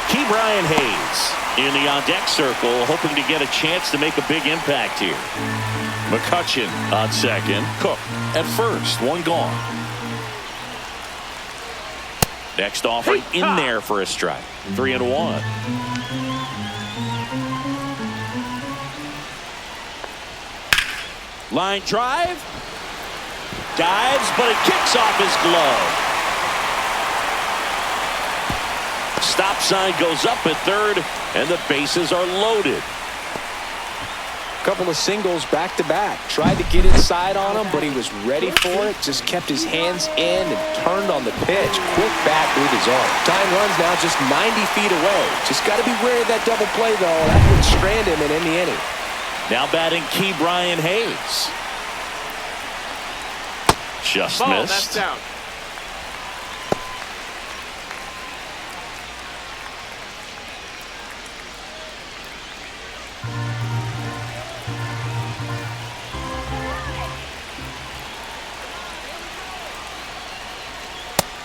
Keep Brian Hayes in the on-deck circle, hoping to get a chance to make a big impact here. McCutchen on second. Cook at first. 1 gone. Next offering in there for a strike. 3-1. Line drive. Dives, but it kicks off his glove. Stop sign goes up at third, and the bases are loaded. couple of singles back-to-back. Tried to get inside on him, but he was ready for it. Just kept his hands in and turned on the pitch. Quick bat through his arm. Tying runs now just 90 feet away. Just got to be wary of that double play, though. That would strand him in any inning. Now batting Key Brian Hayes. Just Ball, missed. that's down.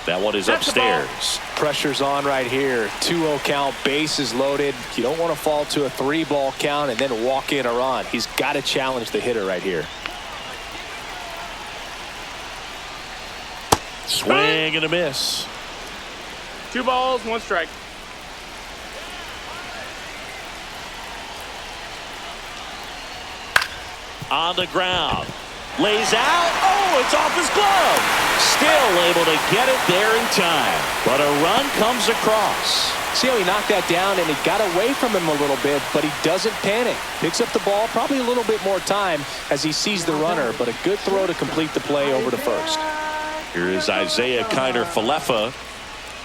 That one is That's the ball. upstairs. Pressure's on right here. 2-0 count, bases loaded. You don't want to fall to a 3-ball count and then walk in a run. He's got to challenge the hitter right here. Swing and a miss. 2 balls, 1 strike. On the ground. Lays out. Oh, it's off his glove. Still able to get it there in time. But a run comes across. See how he knocked that down, and it got away from him a little bit, but he doesn't panic. Picks up the ball, probably a little bit more time as he sees the runner, but a good throw to complete the play over to first. Here is Isaiah Kiner-Falefa.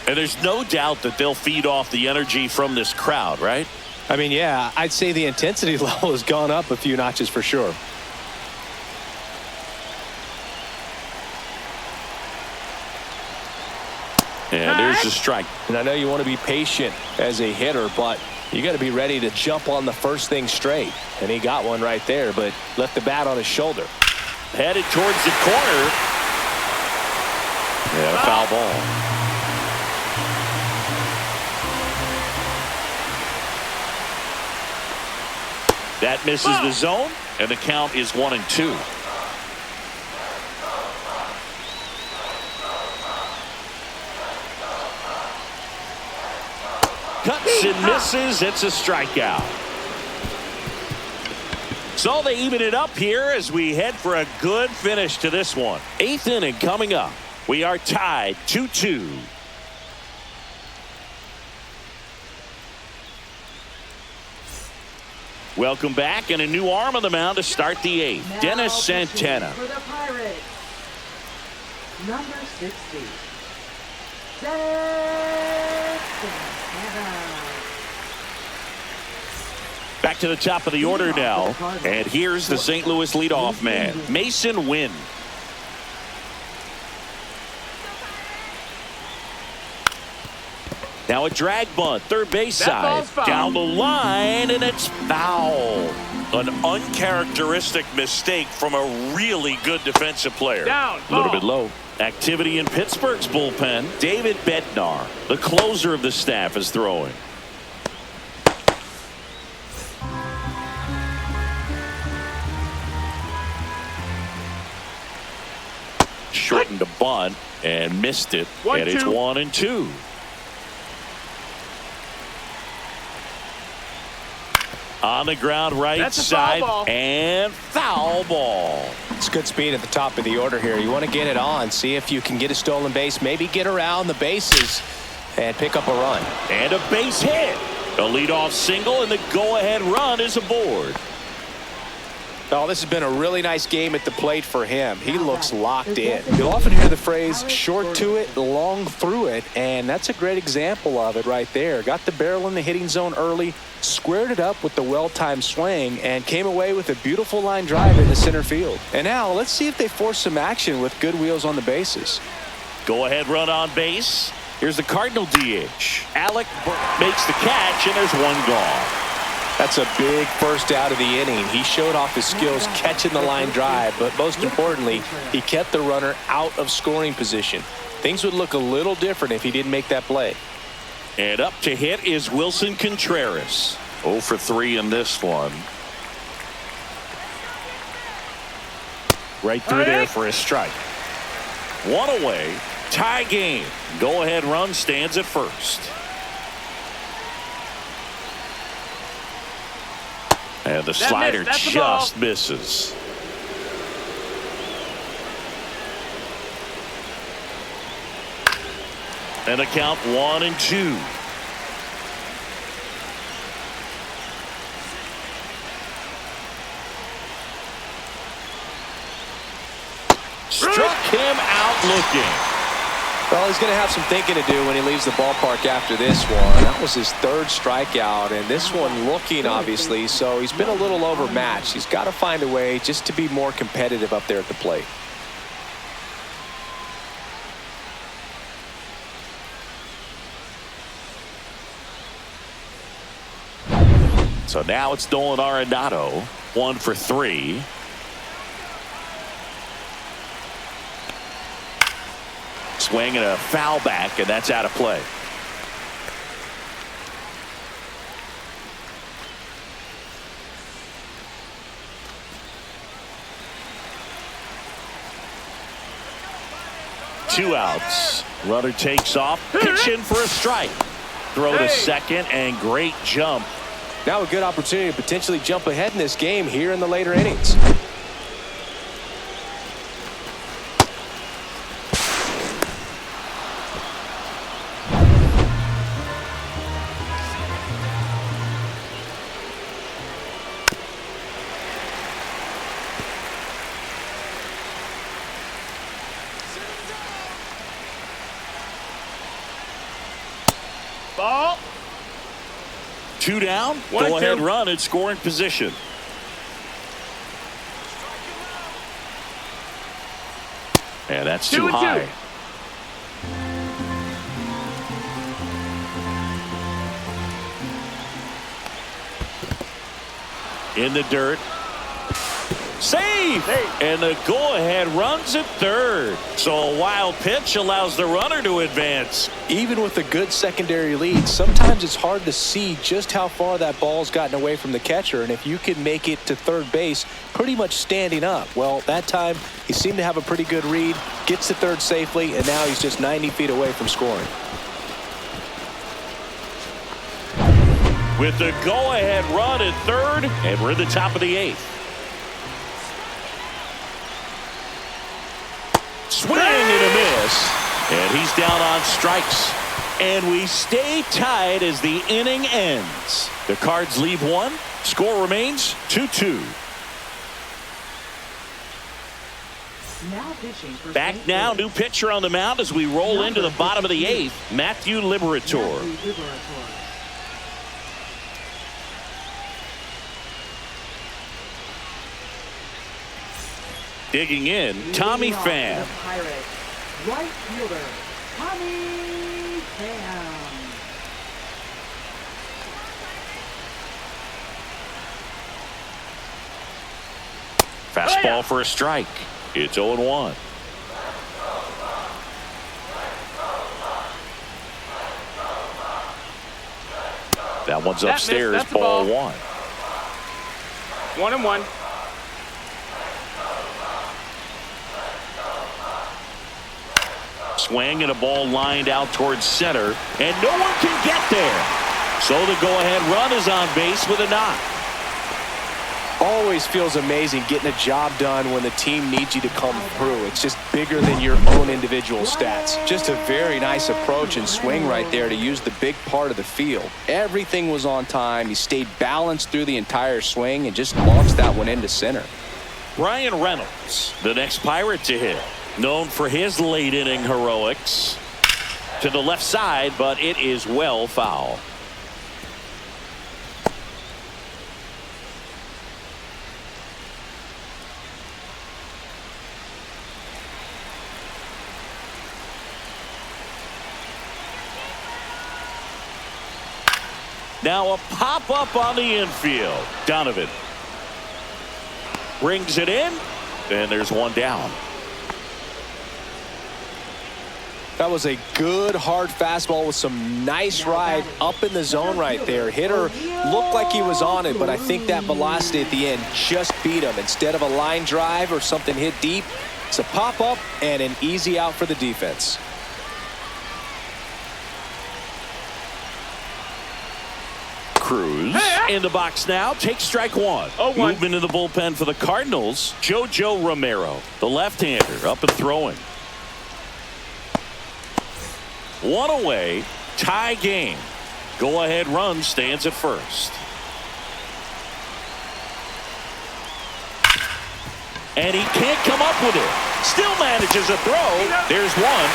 And there's no doubt that they'll feed off the energy from this crowd, right? I mean, yeah, I'd say the intensity level has gone up a few notches for sure. And there's the strike. And I know you want to be patient as a hitter, but you got to be ready to jump on the first thing straight. And he got one right there, but left the bat on his shoulder. Headed towards the corner. Yeah, foul ball. That misses the zone, and the count is 1-2. Cuts and misses. It's a strikeout. So they even it up here as we head for a good finish to this one. 8th inning coming up. We are tied 2-2. Welcome back, and a new arm on the mound to start the 8th. Now Dennis Santana. pitching for the Pirates, number 60, Dennis Santana. Back to the top of the order now. And here's the St. Louis leadoff man, Mason Wynn. Now a drag bunt, third base That side. ball's foul. Down the line, and it's foul. An uncharacteristic mistake from a really good defensive player. Down, A little ball. bit low. Activity in Pittsburgh's bullpen. David Bednar, the closer of the staff, is throwing. Shortened a bunt and missed it. 1-2. And it's 1-2. On the ground right That's a foul side ball. and foul ball. It's good speed at the top of the order here. You want to get it on, see if you can get a stolen base, maybe get around the bases and pick up a run. And a base hit. A leadoff single, and the go-ahead run is aboard. Oh, this has been a really nice game at the plate for him. He looks locked in. You'll often hear the phrase short to it, long through it, and that's a great example of it right there. Got the barrel in the hitting zone early, squared it up with the well-timed swing, and came away with a beautiful line drive into center field. And now let's see if they force some action with good wheels on the bases. Go-ahead run on base. Here's the Cardinal DH. Alec makes the catch, and there's one gone. That's a big first out of the inning. He showed off his skills catching the line drive, but most importantly, he kept the runner out of scoring position. Things would look a little different if he didn't make that play. And up to hit is Wilson Contreras. 0 for 3 in this one. Right through there for a strike. One away. Tie game. Go-ahead run stands at first. And the slider That's the ball. just misses. And a count 1-2. Struck him out looking. Well, he's going to have some thinking to do when he leaves the ballpark after this one. That was his third strikeout, and this one looking, obviously, so he's been a little overmatched. He's got to find a way just to be more competitive up there at the plate. So now it's Nolan Arenado, 1 for 3. Swing and a foul back, and that's out of play. Two outs. Runner takes off, pitch in for a strike. Throw to second, and great jump. Now a good opportunity to potentially jump ahead in this game here in the later innings. Ball. 2 down. 1-2. Go ahead run in scoring position. And that's too 2-2. high. In the dirt. Save! And the go-ahead runs at third. So a wild pitch allows the runner to advance. Even with a good secondary lead, sometimes it's hard to see just how far that ball's gotten away from the catcher, and if you can make it to third base pretty much standing up. Well, that time he seemed to have a pretty good read, gets to third safely, and now he's just 90 feet away from scoring. With the go-ahead run at third, and we're in the top of the 8th. Swing and a miss, and he's down on strikes. And we stay tied as the inning ends. The Cards leave 1. Score remains 2-2. Now pitching for Back St. now, Louis. new pitcher on the mound as we roll into the bottom of the 8th. Matthew Liberator. Matthew Liberator. Digging in, Tommy Leading off for Pham. the Pirates, right fielder, Tommy Pham. Fastball for a strike. It's 0-1. That one's That upstairs, missed. That's a ball ball. 1. 1-1. Swing and a ball lined out towards center, and no one can get there. So the go-ahead run is on base with a knock. Always feels amazing getting a job done when the team needs you to come through. It's just bigger than your own individual stats. Just a very nice approach and swing right there to use the big part of the field. Everything was on time. He stayed balanced through the entire swing and just launched that one into center. Brian Reynolds, the next Pirate to hit. Known for his late inning heroics. To the left side, but it is well foul. Now a pop-up on the infield. Donovan brings it in, and there's one down. That was a good hard fastball with some nice ride up in the zone right there. Hitter looked like he was on it, but I think that velocity at the end just beat him. Instead of a line drive or something hit deep, it's a pop-up and an easy out for the defense. Cruz in the box now. Takes strike 1. 0-1. Movement in the bullpen for the Cardinals. JoJo Romero, the left-hander, up and throwing. 1 away. Tie game. Go-ahead run stands at first. And he can't come up with it. Still manages a throw. There's one.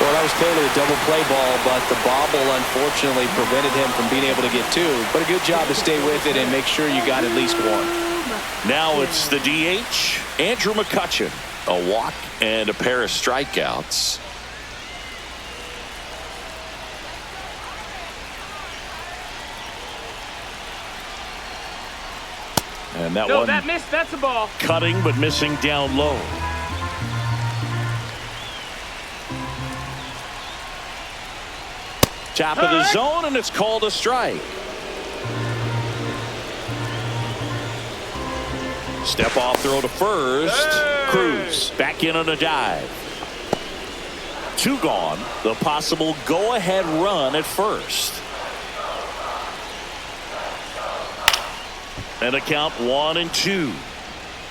Well, that was clearly a double play ball, but the bobble unfortunately prevented him from being able to get two. But a good job to stay with it and make sure you got at least one. Now it's the DH, Andrew McCutchen. A walk and a pair of strikeouts. And that No, one that missed. That's a ball. cutting but missing down low. Top of the zone, and it's called a strike. Step off throw to first. Cruz back in on a dive. Two gone. The possible go-ahead run at first. And a count 1-2.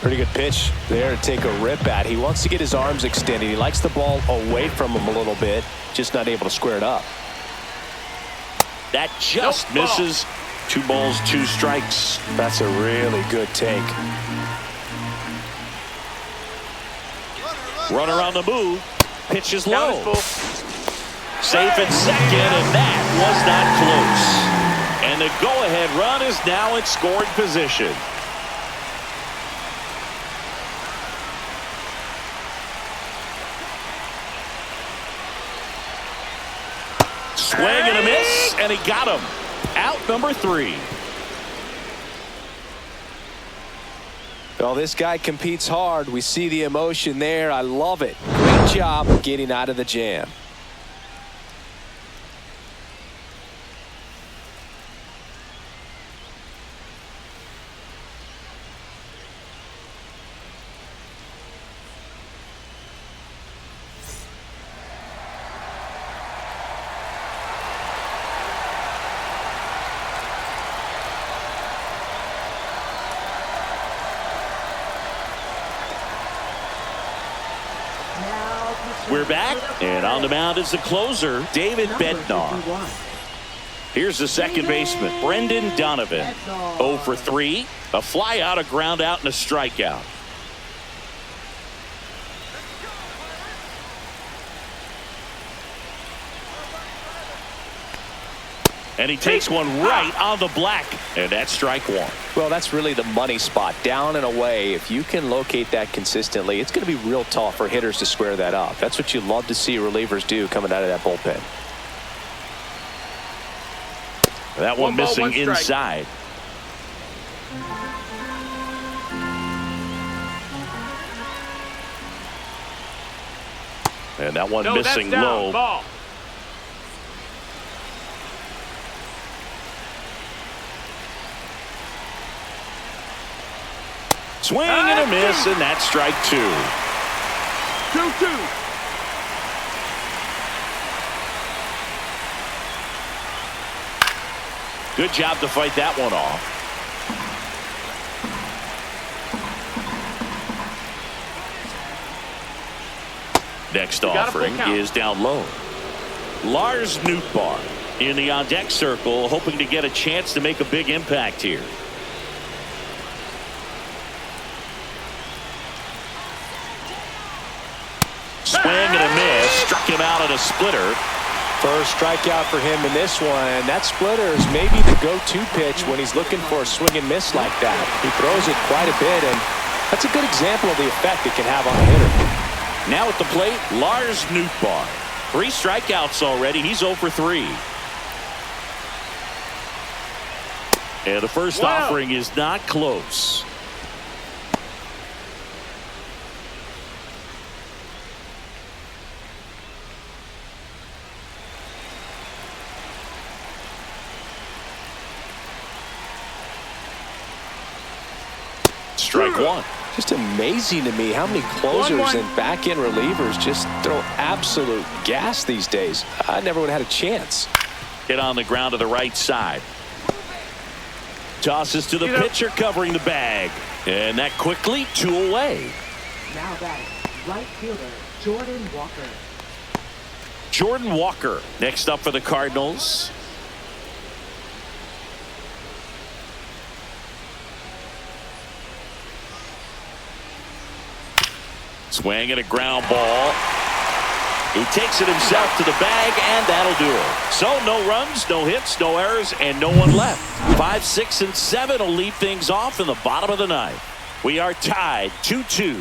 Pretty good pitch there to take a rip at. He wants to get his arms extended. He likes the ball away from him a little bit, just not able to square it up. That just misses. 2 balls, 2 strikes. That's a really good take. Runner on the move. Pitch is Down low. is full. Safe at second, and that was not close. And the go-ahead run is now in scoring position. Swing and a miss, and he got him. Out number 3. Well, this guy competes hard. We see the emotion there. I love it. Great job getting out of the jam. We're back, and on the mound is the closer, David Bednar. Here's the second baseman, Brendan Donovan. 0 for 3, a fly out, a ground out, and a strikeout. And he takes one right on the black, and that's strike 1. Well, that's really the money spot, down and away. If you can locate that consistently, it's going to be real tough for hitters to square that up. That's what you love to see relievers do coming out of that bullpen. That one missing inside. And that one missing low. Ball. Swing and a miss, and that's strike 2. 2-2. Good job to fight that one off. Next offering is down low. Lars Nootbaar in the on-deck circle, hoping to get a chance to make a big impact here. Swing and a miss. Struck him out at a splitter. First strikeout for him in this one. That splitter is maybe the go-to pitch when he's looking for a swing and miss like that. He throws it quite a bit, and that's a good example of the effect it can have on a hitter. Now at the plate, Lars Nootbaar. 3 strikeouts already. He's 0 for 3. And the first offering is not close. Strike 1. Just amazing to me how many closers and back-end relievers just throw absolute gas these days. I never would have had a chance. Hit on the ground to the right side. Tosses to the pitcher covering the bag. And that quickly 2 away. Now batting, right fielder, Jordan Walker. Jordan Walker next up for the Cardinals. Swing and a ground ball. He takes it himself to the bag, and that'll do it. So no runs, no hits, no errors, and no one left. 5, 6, and 7 will lead things off in the bottom of the ninth. We are tied 2-2.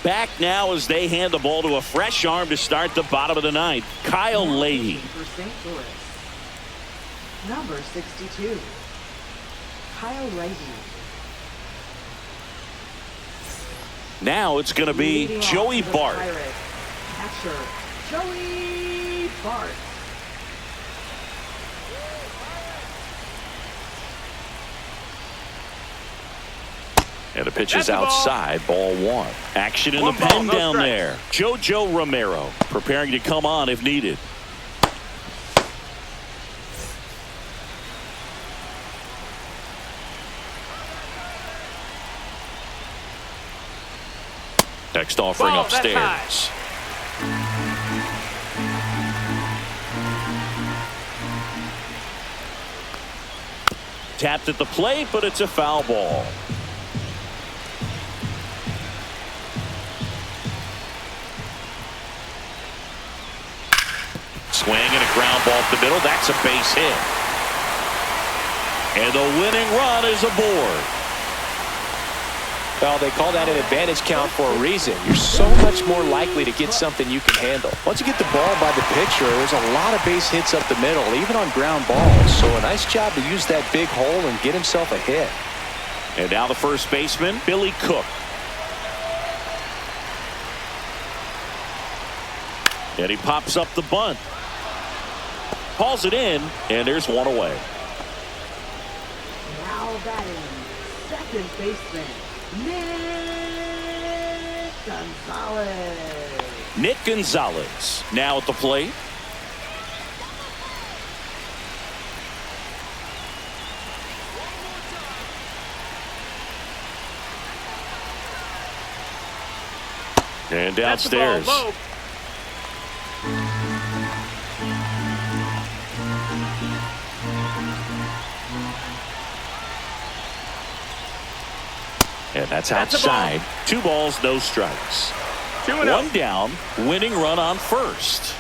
Back now as they hand the ball to a fresh arm to start the bottom of the ninth. Kyle Leahy. For St. Louis, number 62, Kyle Leahy. Now it's going to be Leading off Joey for the Bart. Pirates, catcher Joey Bart. And the pitch is That's a ball. outside, ball 1. Action in One the ball, pen no down strikes. there. JoJo Romero preparing to come on if needed. Next offering Ball, that's upstairs. Tapped at the plate, but it's a foul ball. Swing and a ground ball up the middle. That's a base hit. And the winning run is aboard. Well, they call that an advantage count for a reason. You're so much more likely to get something you can handle. Once you get the ball by the pitcher, there's a lot of base hits up the middle, even on ground balls. So a nice job to use that big hole and get himself a hit. And now the first baseman, Billy Cook. And he pops up the bunt. Calls it in, and there's one away. Now batting, second baseman, Nick Gonzalez. Nick Gonzalez now at the plate. And That's the ball, downstairs. low. And that's That's a outside. 2 balls, no strikes. 2-0. 1 down, winning run on first.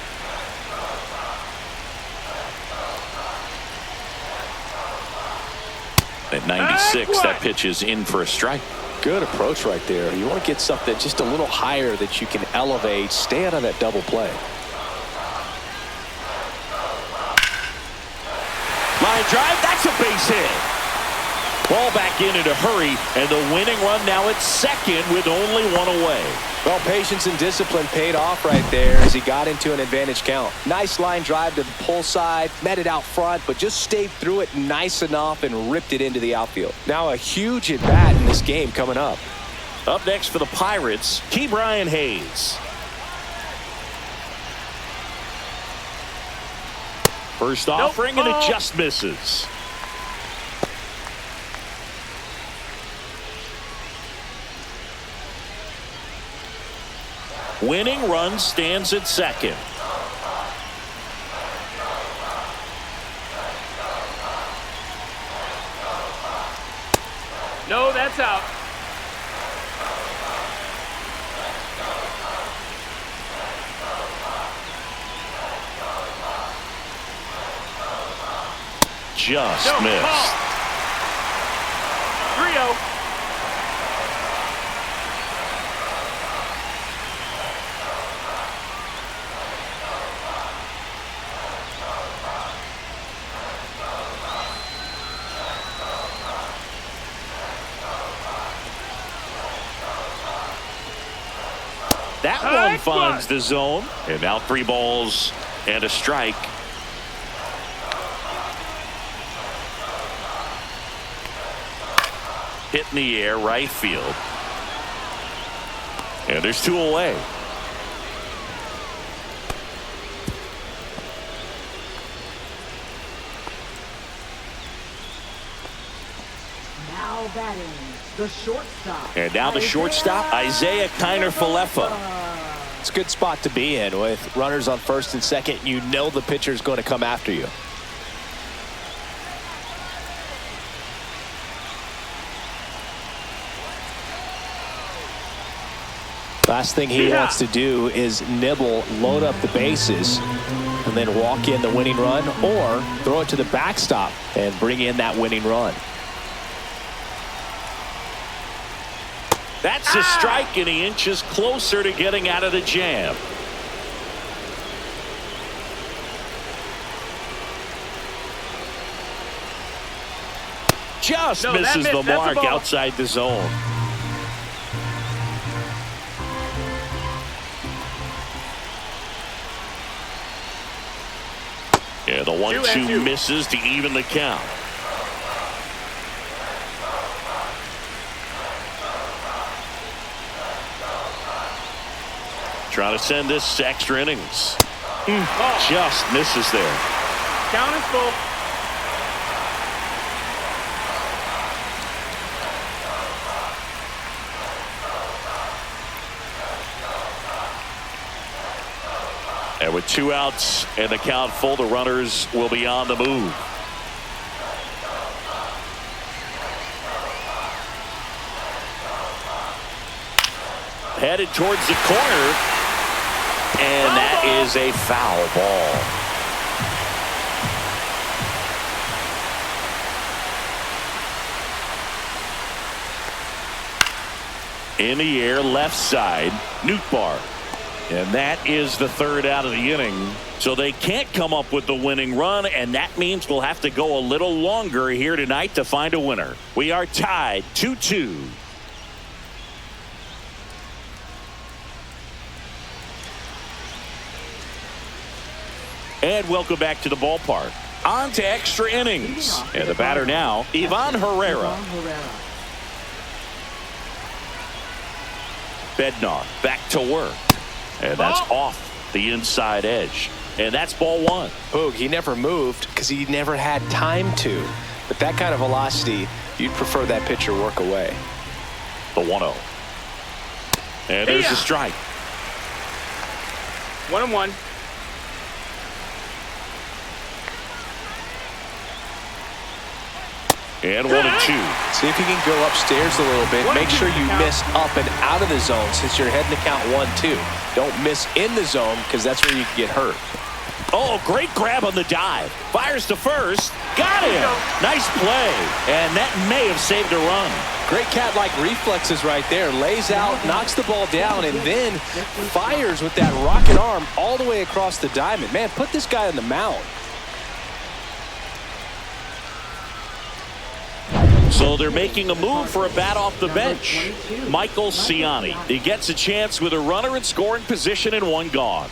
At 96, that pitch is in for a strike. Good approach right there. You want to get something just a little higher that you can elevate. Stay out of that double play. Line drive, that's a base hit. Ball back in a hurry, and the winning run now at second with only 1 away. Well, patience and discipline paid off right there as he got into an advantage count. Nice line drive to the pull side, met it out front, but just stayed through it nice enough and ripped it into the outfield. Now a huge at bat in this game coming up. Up next for the Pirates, Ke'Bryan Hayes. First offering, and it just misses. Winning run stands at second. No, that's out. Just No, missed. ball. 3-0. That one finds the zone. And now 3 balls and a strike. Hit in the air, right field. And there's 2 away. Now batting, the shortstop. And now the shortstop, Isaiah Kiner-Falefa. It's a good spot to be in with runners on first and second. You know the pitcher's going to come after you. Last thing he wants to do is nibble, load up the bases, and then walk in the winning run, or throw it to the backstop and bring in that winning run. That's a strike, and he inches closer to getting out of the jam. Just misses the mark outside the zone. Yeah, the 1-2 misses to even the count. Trying to send this to extra innings. Just misses there. Count is full. And with 2 outs and the count full, the runners will be on the move. Headed towards the corner, and that is a foul ball. In the air, left side, Nootbaar. And that is the 3rd out of the inning. So they can't come up with the winning run, and that means we'll have to go a little longer here tonight to find a winner. We are tied 2-2. And welcome back to the ballpark. On to extra innings. And the batter now, Ivan Herrera. Bednar back to work. And that's off the inside edge. And that's ball 1. Boog, he never moved because he never had time to. But that kind of velocity, you'd prefer that pitcher work away. The 1-0. And there's the strike. 1-1. And 1-2. See if you can go upstairs a little bit. Make sure you miss up and out of the zone since you're heading to count 1-2. Don't miss in the zone because that's where you can get hurt. Oh, great grab on the dive. Fires to first. Got him. Nice play. And that may have saved a run. Great cat-like reflexes right there. Lays out, knocks the ball down, and then fires with that rocket arm all the way across the diamond. Man, put this guy on the mound. So they're making a move for a bat off the bench. Michael Ciani. He gets a chance with a runner in scoring position and 1 gone.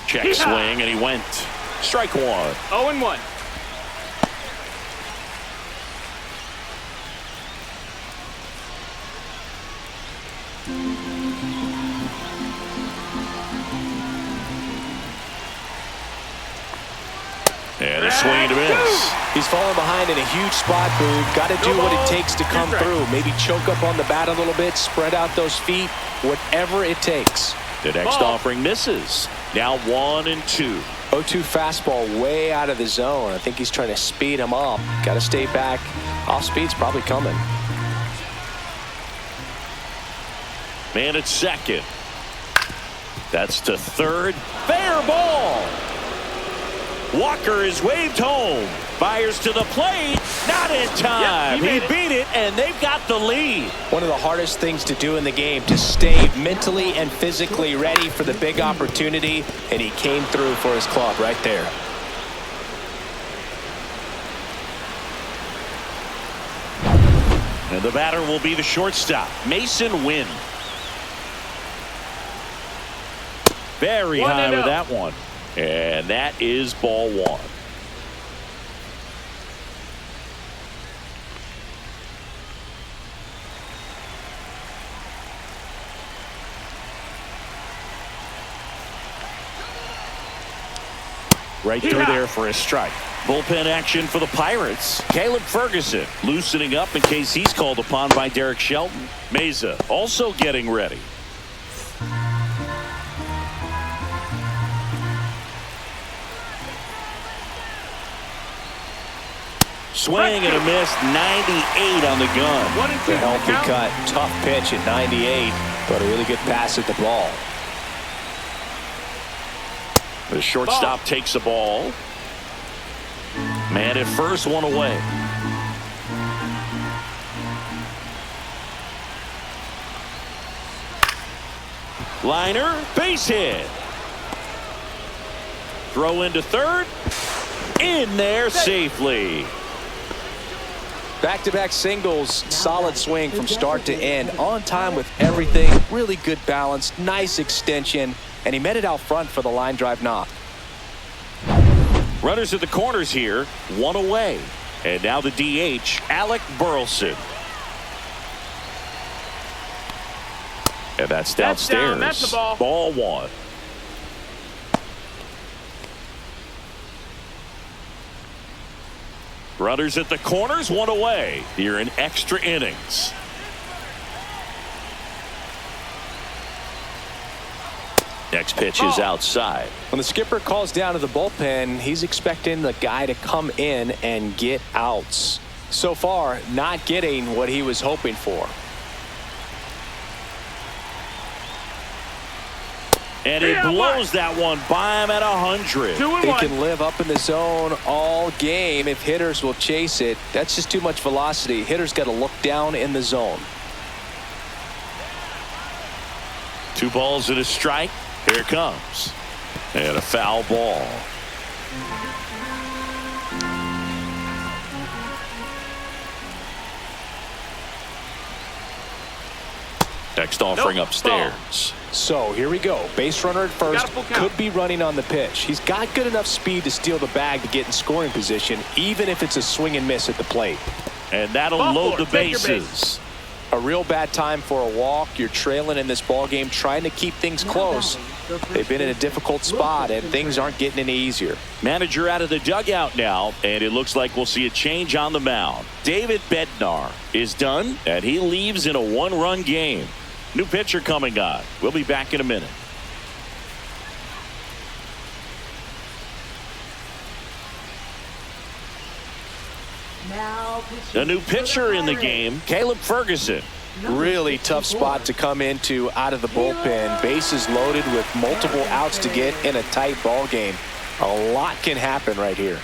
Check swing, and he went. Strike 1. 0-1. And a swing and a miss. He's falling behind in a huge spot, Boog. Got to do what it takes to come through. Maybe choke up on the bat a little bit, spread out those feet, whatever it takes. The next offering misses. Now 1-2. 0-2 fastball way out of the zone. I think he's trying to speed him up. Got to stay back. Off speed's probably coming. Man at second. That's to third. Fair ball. Walker is waved home. Fires to the plate. Not in time. He beat it, and they've got the lead. One of the hardest things to do in the game, to stay mentally and physically ready for the big opportunity, and he came through for his club right there. And the batter will be the shortstop, Mason Wynn. Very high with that one. And that is ball 1. Right through there for a strike. Bullpen action for the Pirates. Caleb Ferguson loosening up in case he's called upon by Derek Shelton. Meza also getting ready. Swing and a miss. 98 on the gun. 1 and 2. The healthy Count. cut. Tough pitch at 98, but a really good pass at the ball. The shortstop takes the ball. Man at first, one away. Liner, base hit. Throw into third. In there safely. Back-to-back singles, solid swing from start to end. On time with everything, really good balance, nice extension, and he met it out front for the line drive knock. Runners at the corners here, one away. And now the DH, Alec Burleson. And that's downstairs. Down. That's the ball. Ball one. Runners at the corners, one away. Here in extra innings. Next pitch is outside. When the skipper calls down to the bullpen, he's expecting the guy to come in and get outs. So far, not getting what he was hoping for. And he blows that one by him at 100. 2 and He 1. can live up in the zone all game if hitters will chase it. That's just too much velocity. Hitters got to look down in the zone. 2 balls and a strike. Here it comes. And a foul ball. Next offering upstairs. So here we go. Base runner at first. Got a full count. Could be running on the pitch. He's got good enough speed to steal the bag to get in scoring position, even if it's a swing and miss at the plate. And that'll Ball load four. the Take your bases. A real bad time for a walk. You're trailing in this ball game, trying to keep things close. They've been in a difficult spot, and things aren't getting any easier. Manager out of the dugout now, and it looks like we'll see a change on the mound. David Bednar is done, and he leaves in a 1-run game. New pitcher coming on. We'll be back in a minute. Now The new pitcher in the game, Caleb Ferguson. Really tough spot to come into out of the bullpen. Bases loaded with multiple outs to get in a tight ball game. A lot can happen right here.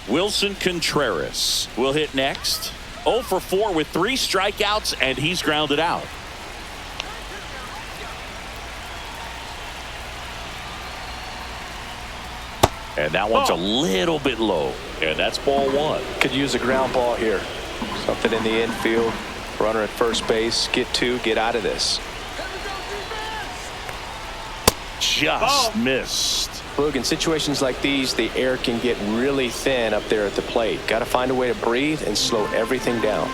Wilson Contreras will hit next. 0 for 4 with 3 strikeouts, and he's grounded out. And that one's a little bit low. And that's ball 1. Could use a ground ball here. Something in the infield. Runner at first base. Get 2. Get out of this. Just missed. Look, in situations like these, the air can get really thin up there at the plate. Got to find a way to breathe and slow everything down.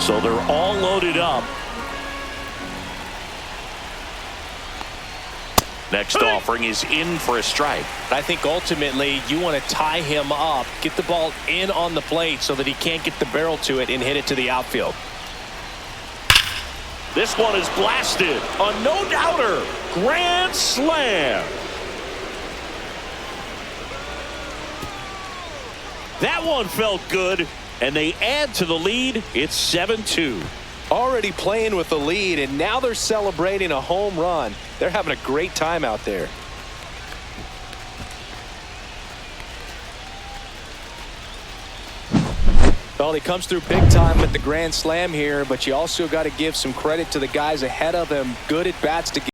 So they're all loaded up. Next offering is in for a strike. I think ultimately you want to tie him up, get the ball in on the plate so that he can't get the barrel to it and hit it to the outfield. This one is blasted. A no-doubter. Grand slam. That one felt good, and they add to the lead. It's 7-2. Already playing with the lead, and now they're celebrating a home run. They're having a great time out there. Well, he comes through big time with the grand slam here, but you also got to give some credit to the guys ahead of him. Good at bats to get